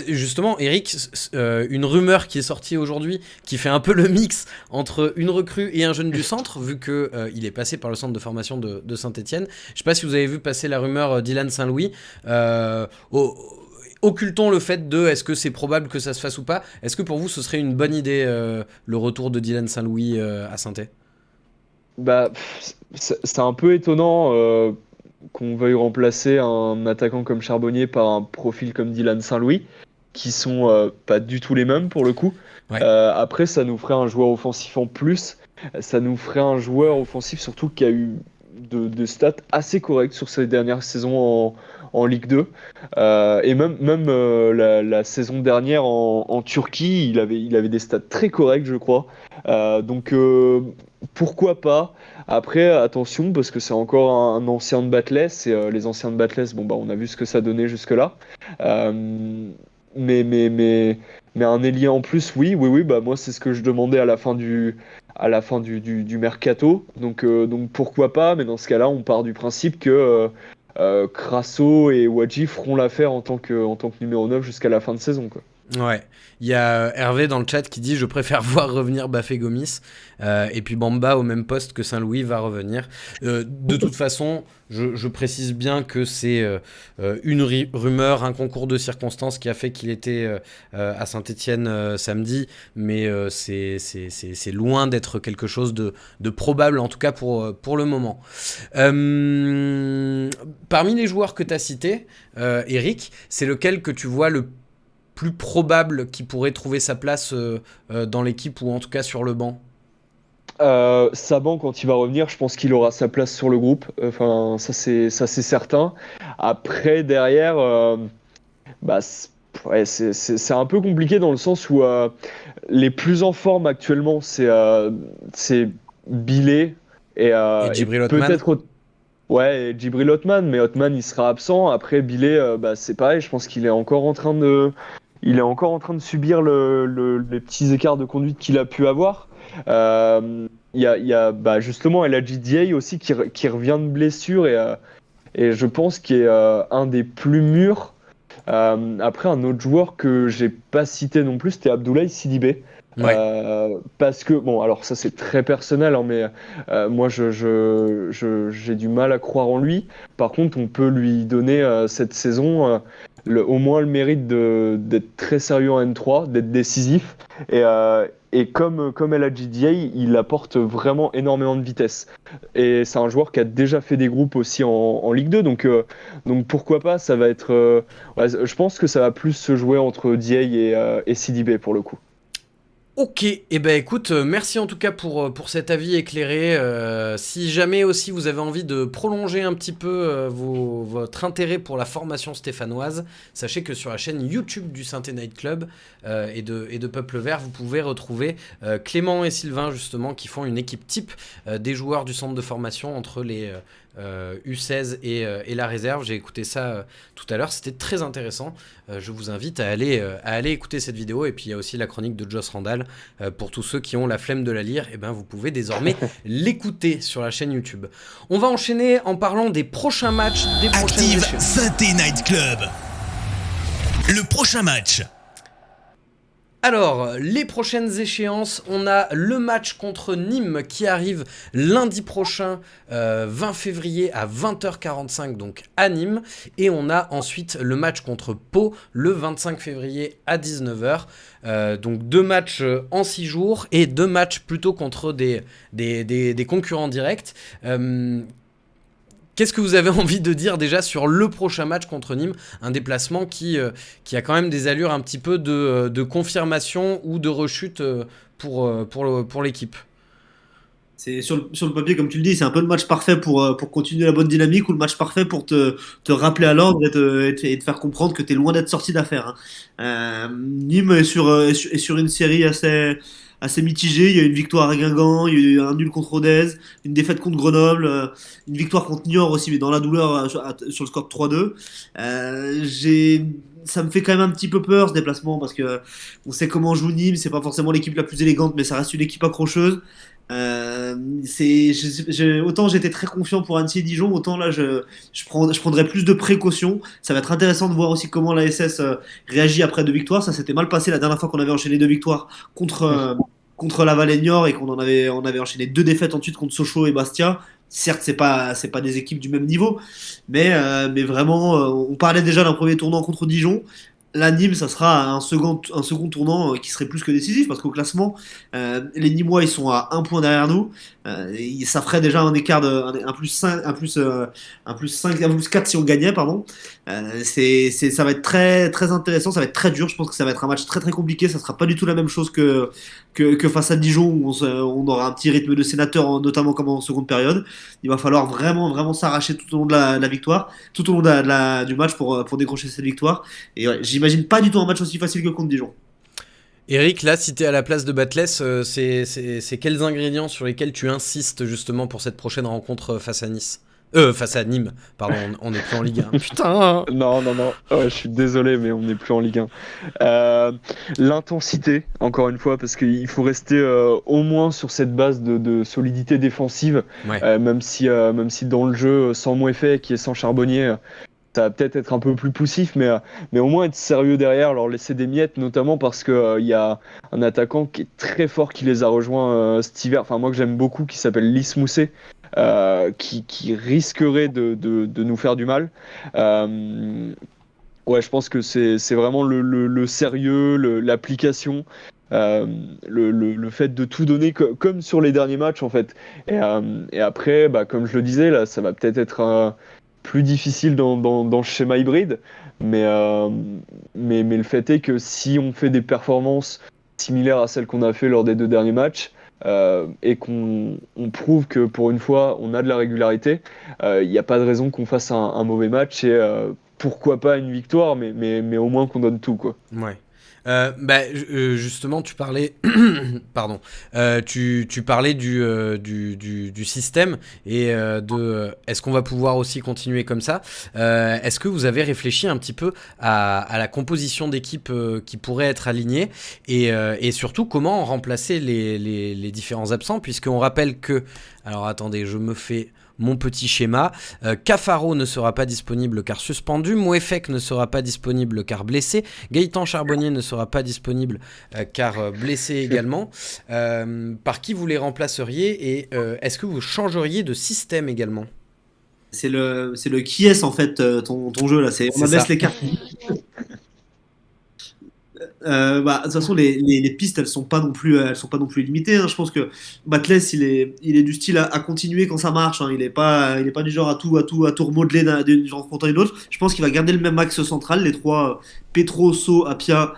Speaker 2: justement, Eric, une rumeur qui est sortie aujourd'hui qui fait un peu le mix entre une recrue et un jeune du centre, vu que il est passé par le centre de formation de Saint-Etienne. Je sais pas si vous avez vu passer la rumeur Dylan Saint-Louis. Occultons le fait de est-ce que c'est probable que ça se fasse ou pas. Est-ce que pour vous ce serait une bonne idée le retour de Dylan Saint-Louis à Saint-Étienne?
Speaker 3: Bah, c'est un peu étonnant qu'on veuille remplacer un attaquant comme Charbonnier par un profil comme Dylan Saint-Louis, qui sont pas du tout les mêmes pour le coup.
Speaker 2: Ouais.
Speaker 3: Après, ça nous ferait un joueur offensif en plus. Ça nous ferait un joueur offensif surtout qui a eu de stats assez correctes sur ses dernières saisons en Ligue 2. Et même la saison dernière en Turquie, il avait des stats très corrects, je crois. Donc pourquoi pas. Après, attention, parce que c'est encore un ancien de Batles, et les anciens de Batles, bon, bah, on a vu ce que ça donnait jusque-là. Euh, mais un ailier en plus, oui, bah, moi, c'est ce que je demandais à la fin du mercato. Donc pourquoi pas, mais dans ce cas-là, on part du principe que Crasso et Wadji feront l'affaire en tant que numéro 9 jusqu'à la fin de saison, quoi.
Speaker 2: Ouais, il y a Hervé dans le chat qui dit je préfère voir revenir Bafé Gomis et puis Bamba au même poste que Saint-Louis va revenir. De toute façon, je précise bien que c'est une rumeur, un concours de circonstances qui a fait qu'il était à Saint-Étienne samedi, mais c'est loin d'être quelque chose de probable, en tout cas pour le moment. Parmi les joueurs que tu as cités, Eric, c'est lequel que tu vois le plus probable qui pourrait trouver sa place dans l'équipe ou en tout cas sur le banc?
Speaker 3: Saban, quand il va revenir, je pense qu'il aura sa place sur le groupe. Enfin, ça c'est certain. Après, derrière, bah, c'est un peu compliqué dans le sens où les plus en forme actuellement, c'est Bilé
Speaker 2: Et
Speaker 3: et
Speaker 2: Djibril Otman?
Speaker 3: peut-être ouais, et Djibril Otman, mais Otman il sera absent. Après, Bilé, bah, c'est pareil, je pense qu'il est encore en train il est encore en train de subir les petits écarts de conduite qu'il a pu avoir. Il y a bah, justement El Hadji Dieye aussi qui revient de blessure et je pense qu'il est un des plus mûrs. Après, un autre joueur que j'ai pas cité non plus, c'était Abdoulaye Sidibé.
Speaker 2: Ouais.
Speaker 3: Parce que, bon, alors ça c'est très personnel, hein, mais moi j'ai du mal à croire en lui. Par contre, on peut lui donner cette saison au moins le mérite d'être très sérieux en N3, d'être décisif. Et comme elle a GDA, il apporte vraiment énormément de vitesse. Et c'est un joueur qui a déjà fait des groupes aussi en Ligue 2, donc pourquoi pas, ça va être... ouais, je pense que ça va plus se jouer entre DA et CDB pour le coup.
Speaker 2: Ok, et ben écoute, merci en tout cas pour cet avis éclairé. Si jamais aussi vous avez envie de prolonger un petit peu votre intérêt pour la formation stéphanoise, sachez que sur la chaîne YouTube du Saint-Étienne Night Club et de Peuple Vert, vous pouvez retrouver Clément et Sylvain justement qui font une équipe type des joueurs du centre de formation entre les U16 et la réserve. J'ai écouté ça tout à l'heure, c'était très intéressant. Je vous invite à aller écouter cette vidéo, et puis il y a aussi la chronique de Joss Randall. Pour tous ceux qui ont la flemme de la lire, et ben vous pouvez désormais l'écouter sur la chaîne YouTube. On va enchaîner en parlant des prochains matchs des prochaines
Speaker 1: Active
Speaker 2: échéances.
Speaker 1: Saint-Étienne Night Club. Le prochain match.
Speaker 2: Alors, les prochaines échéances, on a le match contre Nîmes qui arrive lundi prochain, 20 février à 20h45, donc à Nîmes. Et on a ensuite le match contre Pau le 25 février à 19h. Donc 2 matchs en 6 jours et 2 matchs plutôt contre des concurrents directs. Qu'est-ce que vous avez envie de dire déjà sur le prochain match contre Nîmes? Un déplacement qui a quand même des allures un petit peu de confirmation ou de rechute pour l'équipe.
Speaker 4: C'est sur le papier, comme tu le dis, c'est un peu le match parfait pour continuer la bonne dynamique, ou le match parfait pour te rappeler à l'ordre et te faire comprendre que tu es loin d'être sorti d'affaire, hein. Nîmes est sur une série assez mitigée. Il y a une victoire à Guingamp, il y a eu un nul contre Rodez, une défaite contre Grenoble, une victoire contre Niort aussi, mais dans la douleur sur le score de 3-2. Ça me fait quand même un petit peu peur ce déplacement, parce que on sait comment joue Nîmes, c'est pas forcément l'équipe la plus élégante, mais ça reste une équipe accrocheuse. Autant j'étais très confiant pour Annecy et Dijon, autant là je prendrais plus de précautions. Ça va être intéressant de voir aussi comment la SS réagit après 2 victoires. Ça s'était mal passé la dernière fois qu'on avait enchaîné 2 victoires contre Laval et Niort, et on avait enchaîné 2 défaites ensuite contre Sochaux et Bastia. Certes, c'est pas des équipes du même niveau, mais vraiment, on parlait déjà d'un premier tournant contre Dijon. Là, Nîmes, ça sera un second tournant qui serait plus que décisif, parce qu'au classement, les Nîmois, ils sont à 1 point derrière nous. Ça ferait déjà un écart un plus 5, un plus 5, un plus 4 si on gagnait, pardon. Ça va être très, très intéressant, ça va être très dur. Je pense que ça va être un match très, très compliqué. Ça sera pas du tout la même chose que face à Dijon, où on aura un petit rythme de sénateur, notamment comme en seconde période. Il va falloir vraiment, vraiment s'arracher tout au long de la victoire, tout au long du match pour décrocher cette victoire. Et ouais, j'imagine pas du tout un match aussi facile que contre Dijon.
Speaker 2: Eric, là, si t'es à la place de Batles, c'est quels ingrédients sur lesquels tu insistes justement pour cette prochaine rencontre face à Nice? Face à Nîmes, pardon, on n'est plus en Ligue 1. Putain!
Speaker 3: Non. Ouais, je suis désolé, mais on n'est plus en Ligue 1. L'intensité, encore une fois, parce qu'il faut rester au moins sur cette base de solidité défensive,
Speaker 2: Ouais.
Speaker 3: même si dans le jeu, sans Mouefet, qui est sans Charbonnier, ça va peut-être être un peu plus poussif, mais au moins être sérieux derrière, leur laisser des miettes, notamment parce que il y a un attaquant qui est très fort qui les a rejoints cet hiver, enfin moi que j'aime beaucoup, qui s'appelle Lys Mousset, qui risquerait de nous faire du mal. Ouais, je pense que c'est vraiment le sérieux, l'application, le fait de tout donner comme sur les derniers matchs en fait. Et après, bah, comme je le disais, là, ça va peut-être être plus difficile dans le schéma hybride, mais le fait est que si on fait des performances similaires à celles qu'on a fait lors des 2 derniers matchs, et qu'on prouve que pour une fois on a de la régularité, il n'y a pas de raison qu'on fasse un mauvais match, et pourquoi pas une victoire, mais au moins qu'on donne tout, quoi.
Speaker 2: Ouais. Justement, tu parlais, pardon, tu parlais du système et est-ce qu'on va pouvoir aussi continuer comme ça? Est-ce que vous avez réfléchi un petit peu à la composition d'équipe qui pourrait être alignée, et surtout comment remplacer les différents absents, puisqu'on rappelle que, alors attendez, je me fais mon petit schéma. Cafaro ne sera pas disponible car suspendu. Mouefek ne sera pas disponible car blessé. Gaëtan Charbonnier ne sera pas disponible car blessé également. Par qui vous les remplaceriez, et est-ce que vous changeriez de système également?
Speaker 4: C'est le qui est en fait ton jeu là. On
Speaker 2: C'est
Speaker 4: abaisse
Speaker 2: ça.
Speaker 4: les cartes. De toute façon, les pistes, elles sont pas non plus limitées, hein. Je pense que Batles, il est du style à continuer quand ça marche, hein. Il est pas du genre à tout remodeler d'une rencontre à une autre. Je pense qu'il va garder le même axe central, les trois Petro, So, Apia,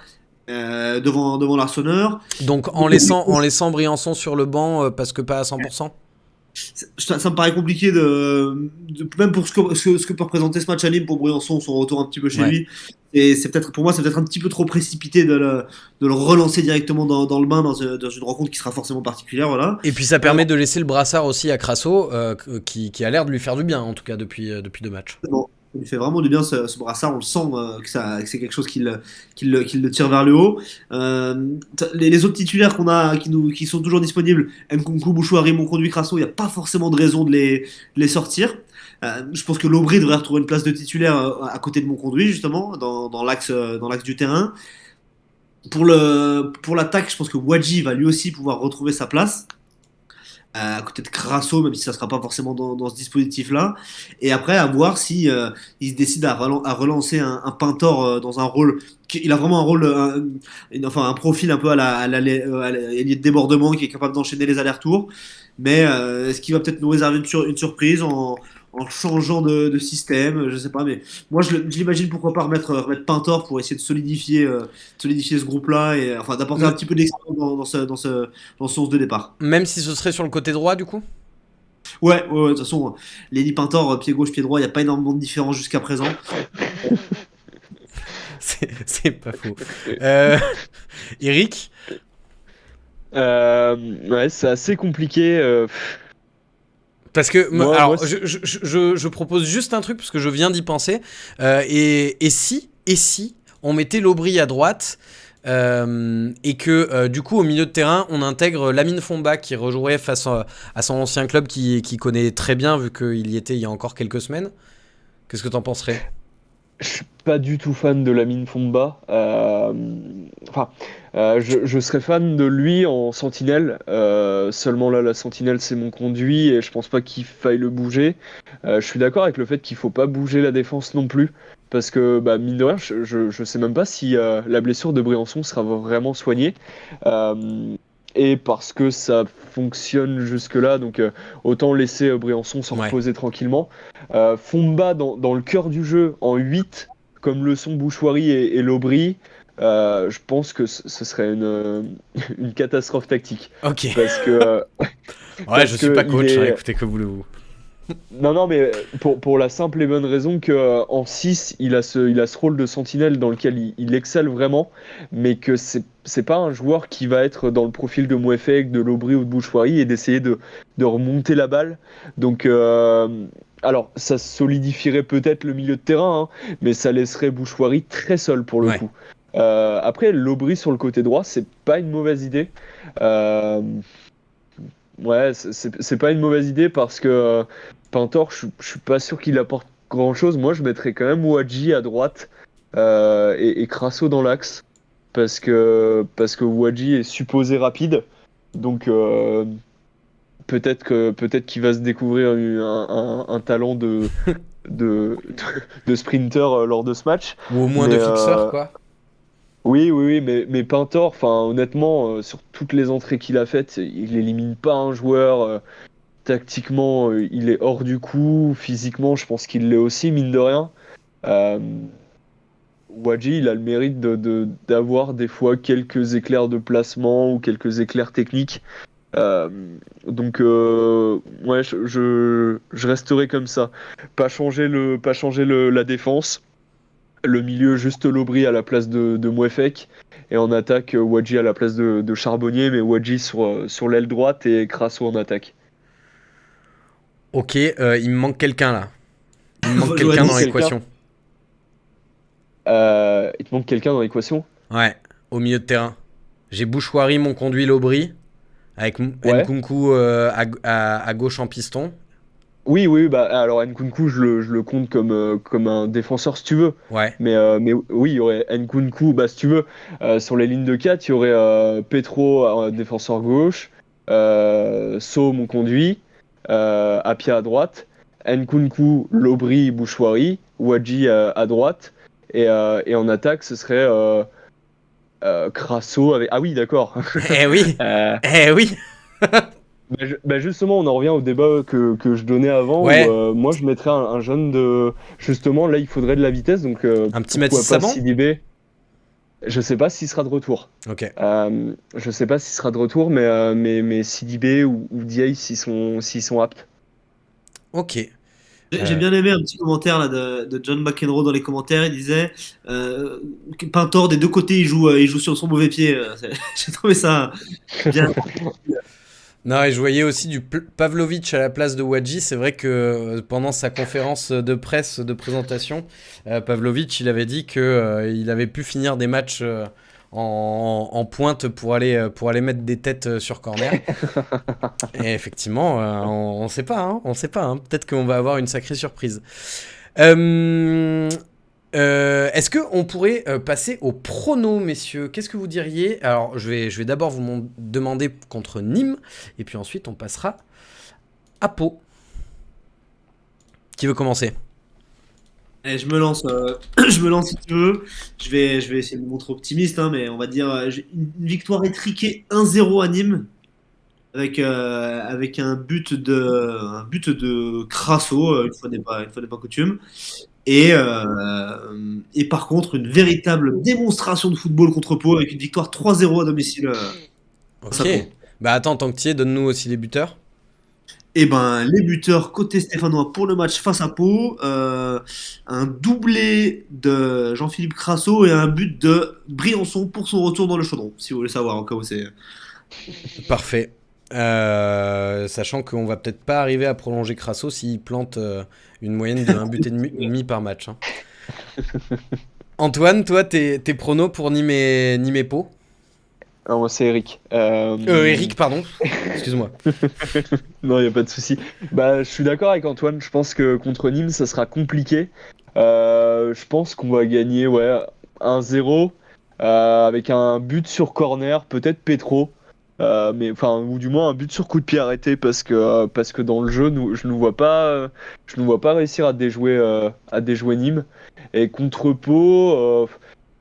Speaker 4: devant l'Arseneur.
Speaker 2: Donc en laissant Briançon sur le banc parce que pas à 100%.
Speaker 4: Ça me paraît compliqué même pour ce que peut représenter ce match à Nîmes pour Briançon, son retour un petit peu chez
Speaker 2: Ouais.
Speaker 4: lui. Et pour moi, c'est peut-être un petit peu trop précipité de le relancer directement dans le bain dans une rencontre qui sera forcément particulière. Voilà.
Speaker 2: Et puis ça permet de laisser le brassard aussi à Crasso, qui a l'air de lui faire du bien, en tout cas depuis 2 matchs.
Speaker 4: Bon, il lui fait vraiment du bien ce brassard, on le sent que c'est quelque chose qui le tire vers le haut. Les autres titulaires qu'on a, qui sont toujours disponibles, Nkunku, Bouchouari, Monconduit, Crasso, il n'y a pas forcément de raison de les sortir. Je pense que Lobry devrait retrouver une place de titulaire à côté de Monconduit, justement, dans l'axe du terrain. Pour l'attaque, je pense que Wadji va lui aussi pouvoir retrouver sa place à côté de Crasso, même si ça ne sera pas forcément dans ce dispositif-là. Et après, à voir si il se décide à relancer un Pintor dans un rôle. Il a vraiment un rôle, un profil un peu à la de débordement, qui est capable d'enchaîner les allers-retours. Mais est-ce qu'il va peut-être nous réserver une surprise en changeant de système? Je sais pas, mais moi je l'imagine pourquoi pas remettre Pintor pour essayer de solidifier ce groupe-là et enfin d'apporter un petit peu d'expérience dans ce 11 de départ.
Speaker 2: Même si ce serait sur le côté droit, du coup.
Speaker 4: Ouais, de toute façon, Lenny Pintor, pied gauche, pied droit, il n'y a pas énormément de différence jusqu'à présent.
Speaker 2: C'est pas faux. Eric.
Speaker 3: Ouais, c'est assez compliqué.
Speaker 2: Parce que,
Speaker 3: Moi,
Speaker 2: alors,
Speaker 3: moi,
Speaker 2: je propose juste un truc, parce que je viens d'y penser. Et si on mettait Lobry à droite, et que, du coup, au milieu de terrain, on intègre Lamine Fomba, qui rejouerait face à son ancien club, qui connaît très bien, vu qu'il y était il y a encore quelques semaines. Qu'est-ce que t'en penserais?
Speaker 3: je suis pas du tout fan de Lamine Fomba. Je serais fan de lui en sentinelle. Seulement là, la sentinelle, c'est mon conduit et je pense pas qu'il faille le bouger. Je suis d'accord avec le fait qu'il faut pas bouger la défense non plus. Parce que, bah, mine de rien, je sais même pas si la blessure de Briançon sera vraiment soignée. Et parce que ça fonctionne jusque-là, donc autant laisser Briançon s'en
Speaker 2: Ouais.
Speaker 3: reposer tranquillement. Fomba dans le cœur du jeu en 8, comme le sont Bouchouari et Lobry, je pense que ce serait une catastrophe tactique.
Speaker 2: Ok.
Speaker 3: Parce que,
Speaker 2: Ouais,
Speaker 3: parce
Speaker 2: je suis pas
Speaker 3: que
Speaker 2: coach,
Speaker 3: il
Speaker 2: hein,
Speaker 3: est...
Speaker 2: écoutez, que voulez-vous.
Speaker 3: Non, mais pour la simple et bonne raison que en 6, il a ce rôle de sentinelle dans lequel il excelle vraiment, mais que c'est pas un joueur qui va être dans le profil de Mouefek, de Lobry ou de Bouchouari et d'essayer de remonter la balle. Donc, alors, ça solidifierait peut-être le milieu de terrain, hein, mais ça laisserait Bouchouari très seul pour le
Speaker 2: Ouais.
Speaker 3: coup. Après, Lobry sur le côté droit, c'est pas une mauvaise idée. Euh, Ouais, c'est pas une mauvaise idée parce que Pintor, je suis pas sûr qu'il apporte grand chose. Moi, je mettrais quand même Wadji à droite et Crasso dans l'axe parce que Wadji est supposé rapide. Donc peut-être qu'il va se découvrir un talent de, de sprinter lors de ce match.
Speaker 2: Ou au moins
Speaker 3: Mais
Speaker 2: de fixeur, quoi.
Speaker 3: oui, mais Pintor, enfin, honnêtement, sur toutes les entrées qu'il a faites, il élimine pas un joueur. Tactiquement, il est hors du coup. Physiquement, je pense qu'il l'est aussi, mine de rien. Euh, Wadji, il a le mérite d'avoir des fois quelques éclairs de placement ou quelques éclairs techniques. Euh, donc, ouais, je resterai comme ça. Pas changer la défense. Le milieu, juste Lobry à la place de Mouefek. Et en attaque, Wadji à la place de Charbonnier, mais Wadji sur l'aile droite et Crasso en attaque.
Speaker 2: Ok, il me manque quelqu'un là. Il me manque
Speaker 4: J'aurais
Speaker 2: quelqu'un
Speaker 4: dit
Speaker 2: dans
Speaker 3: quelqu'un.
Speaker 2: l'équation.
Speaker 3: Il te manque quelqu'un dans l'équation?
Speaker 2: Ouais, au milieu de terrain. J'ai Bouchouari, mon conduit Lobry, avec
Speaker 3: Ouais.
Speaker 2: Nkunku à gauche en piston.
Speaker 3: Oui, bah alors Nkunku, je le compte comme un défenseur si tu veux.
Speaker 2: Ouais,
Speaker 3: Mais oui, il y aurait Nkunku, bah si tu veux, sur les lignes de 4, il y aurait Petro, défenseur gauche, So, mon conduit, Apia à droite, Nkunku, Lobry, Bouchouari, Wadji à droite. Et en attaque, ce serait Crasso avec... Ah oui, d'accord.
Speaker 2: Eh oui,
Speaker 3: Euh,
Speaker 2: eh oui.
Speaker 3: Justement, on en revient au débat que je donnais avant,
Speaker 2: Ouais.
Speaker 3: où moi je mettrais un jeune de... Justement, là il faudrait de la vitesse, donc
Speaker 2: Un petit
Speaker 3: pourquoi
Speaker 2: Mathis
Speaker 3: pas
Speaker 2: Saban.
Speaker 3: Sidibé. Je sais pas s'il sera de retour.
Speaker 2: Ok.
Speaker 3: Je sais pas s'il sera de retour, mais Sidibé ou Diaye s'ils sont aptes.
Speaker 2: Ok.
Speaker 4: J'ai bien aimé un petit commentaire là, de John McEnroe dans les commentaires. Il disait Pintor, des deux côtés, il joue sur son mauvais pied. J'ai trouvé ça bien.
Speaker 2: Non, et je voyais aussi du Pavlovic à la place de Wadji. C'est vrai que pendant sa conférence de presse de présentation, Pavlovic, il avait dit que il avait pu finir des matchs en pointe pour aller mettre des têtes sur corner. Et effectivement, on sait pas, hein, on sait pas, hein. Peut-être qu'on va avoir une sacrée surprise. Est-ce qu'on pourrait passer au prono, messieurs? Qu'est-ce que vous diriez? Alors, je vais d'abord vous demander contre Nîmes, et puis ensuite on passera à Pau. Qui veut commencer?
Speaker 4: Et je me lance, je me lance si tu veux. Je vais essayer de me montrer optimiste, hein, mais on va dire j'ai une victoire étriquée 1-0 à Nîmes avec un but de Crasso, une fois n'est pas coutume. Et par contre, une véritable démonstration de football contre Pau avec une victoire 3-0 à domicile.
Speaker 2: Ok.
Speaker 4: Ça compte.
Speaker 2: Bah attends, tant que tu y es, donne-nous aussi les buteurs.
Speaker 4: Et ben, les buteurs côté stéphanois pour le match face à Pau, un doublé de Jean-Philippe Crasso et un but de Briançon pour son retour dans le chaudron, si vous voulez savoir, en cas où c'est.
Speaker 2: Parfait. Sachant qu'on va peut-être pas arriver à prolonger Crasso s'il plante une moyenne de 1,5 but par match, hein. Antoine, toi, tes pronos pour Nîmes et Pau?
Speaker 3: Non, moi c'est Eric.
Speaker 2: Eric, pardon. Excuse-moi.
Speaker 3: Non, il n'y a pas de souci. Je suis d'accord avec Antoine. Je pense que contre Nîmes, ça sera compliqué. Je pense qu'on va gagner 1-0 avec un but sur corner, peut-être Petro. Ou du moins un but sur coup de pied arrêté parce que dans le jeu, je ne vois pas réussir à déjouer Nîmes. Et contre Pau,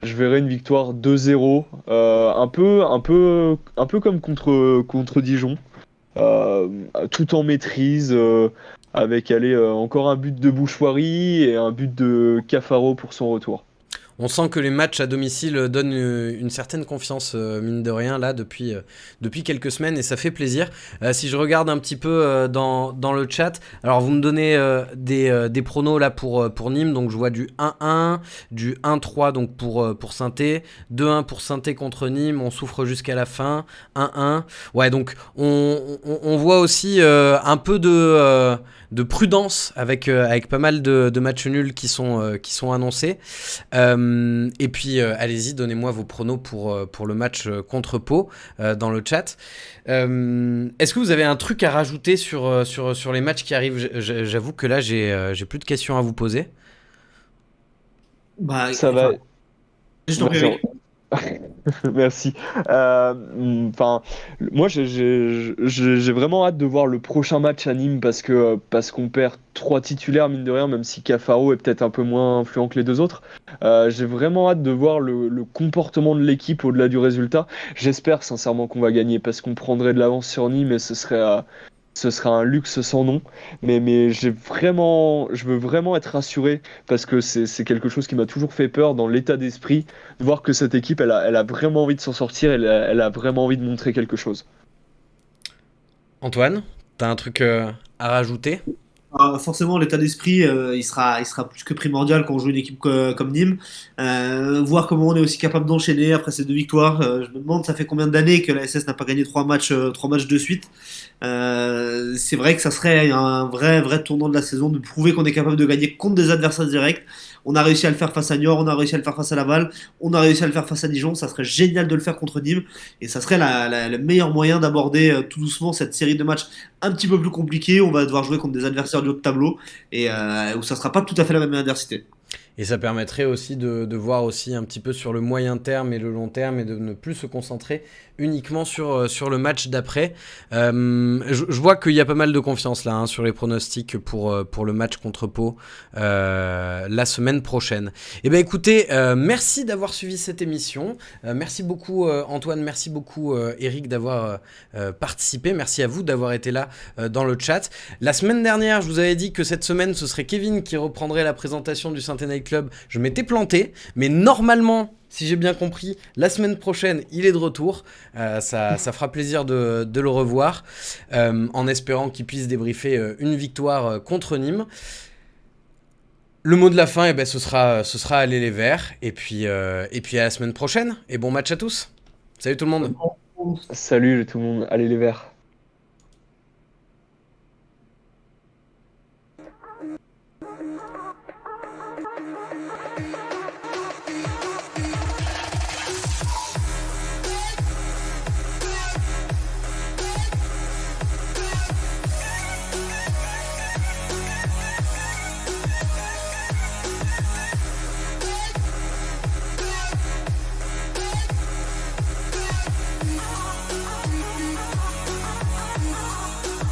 Speaker 3: je verrais une victoire 2-0, un peu comme contre Dijon. Tout en maîtrise, avec encore un but de Bouchouari et un but de Cafaro pour son retour.
Speaker 2: On sent que les matchs à domicile donnent une certaine confiance, mine de rien, là, depuis quelques semaines, et ça fait plaisir. Si je regarde un petit peu dans le chat, alors vous me donnez des pronos là pour Nîmes, donc je vois du 1-1, du 1-3 donc pour Saint-Étienne, 2-1 pour Saint-Étienne contre Nîmes, on souffre jusqu'à la fin, 1-1. Ouais, donc on voit aussi un peu de prudence avec pas mal de matchs nuls qui sont annoncés. Et puis allez-y, donnez-moi vos pronos pour le match contre Pau dans le chat. Est-ce que vous avez un truc à rajouter sur les matchs qui arrivent? J'avoue que là j'ai plus de questions à vous poser.
Speaker 4: Bah,
Speaker 3: Ça va.
Speaker 4: je t'en prie,
Speaker 3: Merci.
Speaker 4: Eric.
Speaker 3: Merci. Moi, j'ai vraiment hâte de voir le prochain match à Nîmes parce qu'on perd 3 titulaires, mine de rien, même si Cafaro est peut-être un peu moins influent que les deux autres. J'ai vraiment hâte de voir le comportement de l'équipe au-delà du résultat. J'espère sincèrement qu'on va gagner parce qu'on prendrait de l'avance sur Nîmes et ce serait un luxe sans nom. Mais je veux vraiment être rassuré parce que c'est quelque chose qui m'a toujours fait peur dans l'état d'esprit, de voir que cette équipe, elle a vraiment envie de s'en sortir, elle a vraiment envie de montrer quelque chose.
Speaker 2: Antoine, t'as un truc à rajouter?
Speaker 4: Forcément, l'état d'esprit, il sera plus que primordial quand on joue une équipe comme Nîmes. Voir comment on est aussi capable d'enchaîner après ces 2 victoires. Je me demande, ça fait combien d'années que la SS n'a pas gagné 3 matchs de suite. C'est vrai que ça serait un vrai tournant de la saison de prouver qu'on est capable de gagner contre des adversaires directs. On a réussi à le faire face à Niort, on a réussi à le faire face à Laval, on a réussi à le faire face à Dijon. Ça serait génial de le faire contre Nîmes et ça serait le meilleur moyen d'aborder tout doucement cette série de matchs un petit peu plus compliqués. On va devoir jouer contre des adversaires du haut de tableau et où ça sera pas tout à fait la même adversité.
Speaker 2: Et ça permettrait aussi de voir aussi un petit peu sur le moyen terme et le long terme et de ne plus se concentrer uniquement sur le match d'après. Je vois qu'il y a pas mal de confiance là hein, sur les pronostics pour le match contre Pau la semaine prochaine. Eh bien écoutez, merci d'avoir suivi cette émission. Merci beaucoup Antoine, merci beaucoup Eric d'avoir participé. Merci à vous d'avoir été là dans le chat. La semaine dernière, je vous avais dit que cette semaine, ce serait Kevin qui reprendrait la présentation du Saint-Étienne Club. Je m'étais planté, mais normalement, si j'ai bien compris, la semaine prochaine, il est de retour. Ça fera plaisir de le revoir, en espérant qu'il puisse débriefer une victoire contre Nîmes. Le mot de la fin, ce sera aller les Verts. Et puis à la semaine prochaine. Et bon match à tous. Salut tout le monde.
Speaker 3: Salut tout le monde, allez les Verts.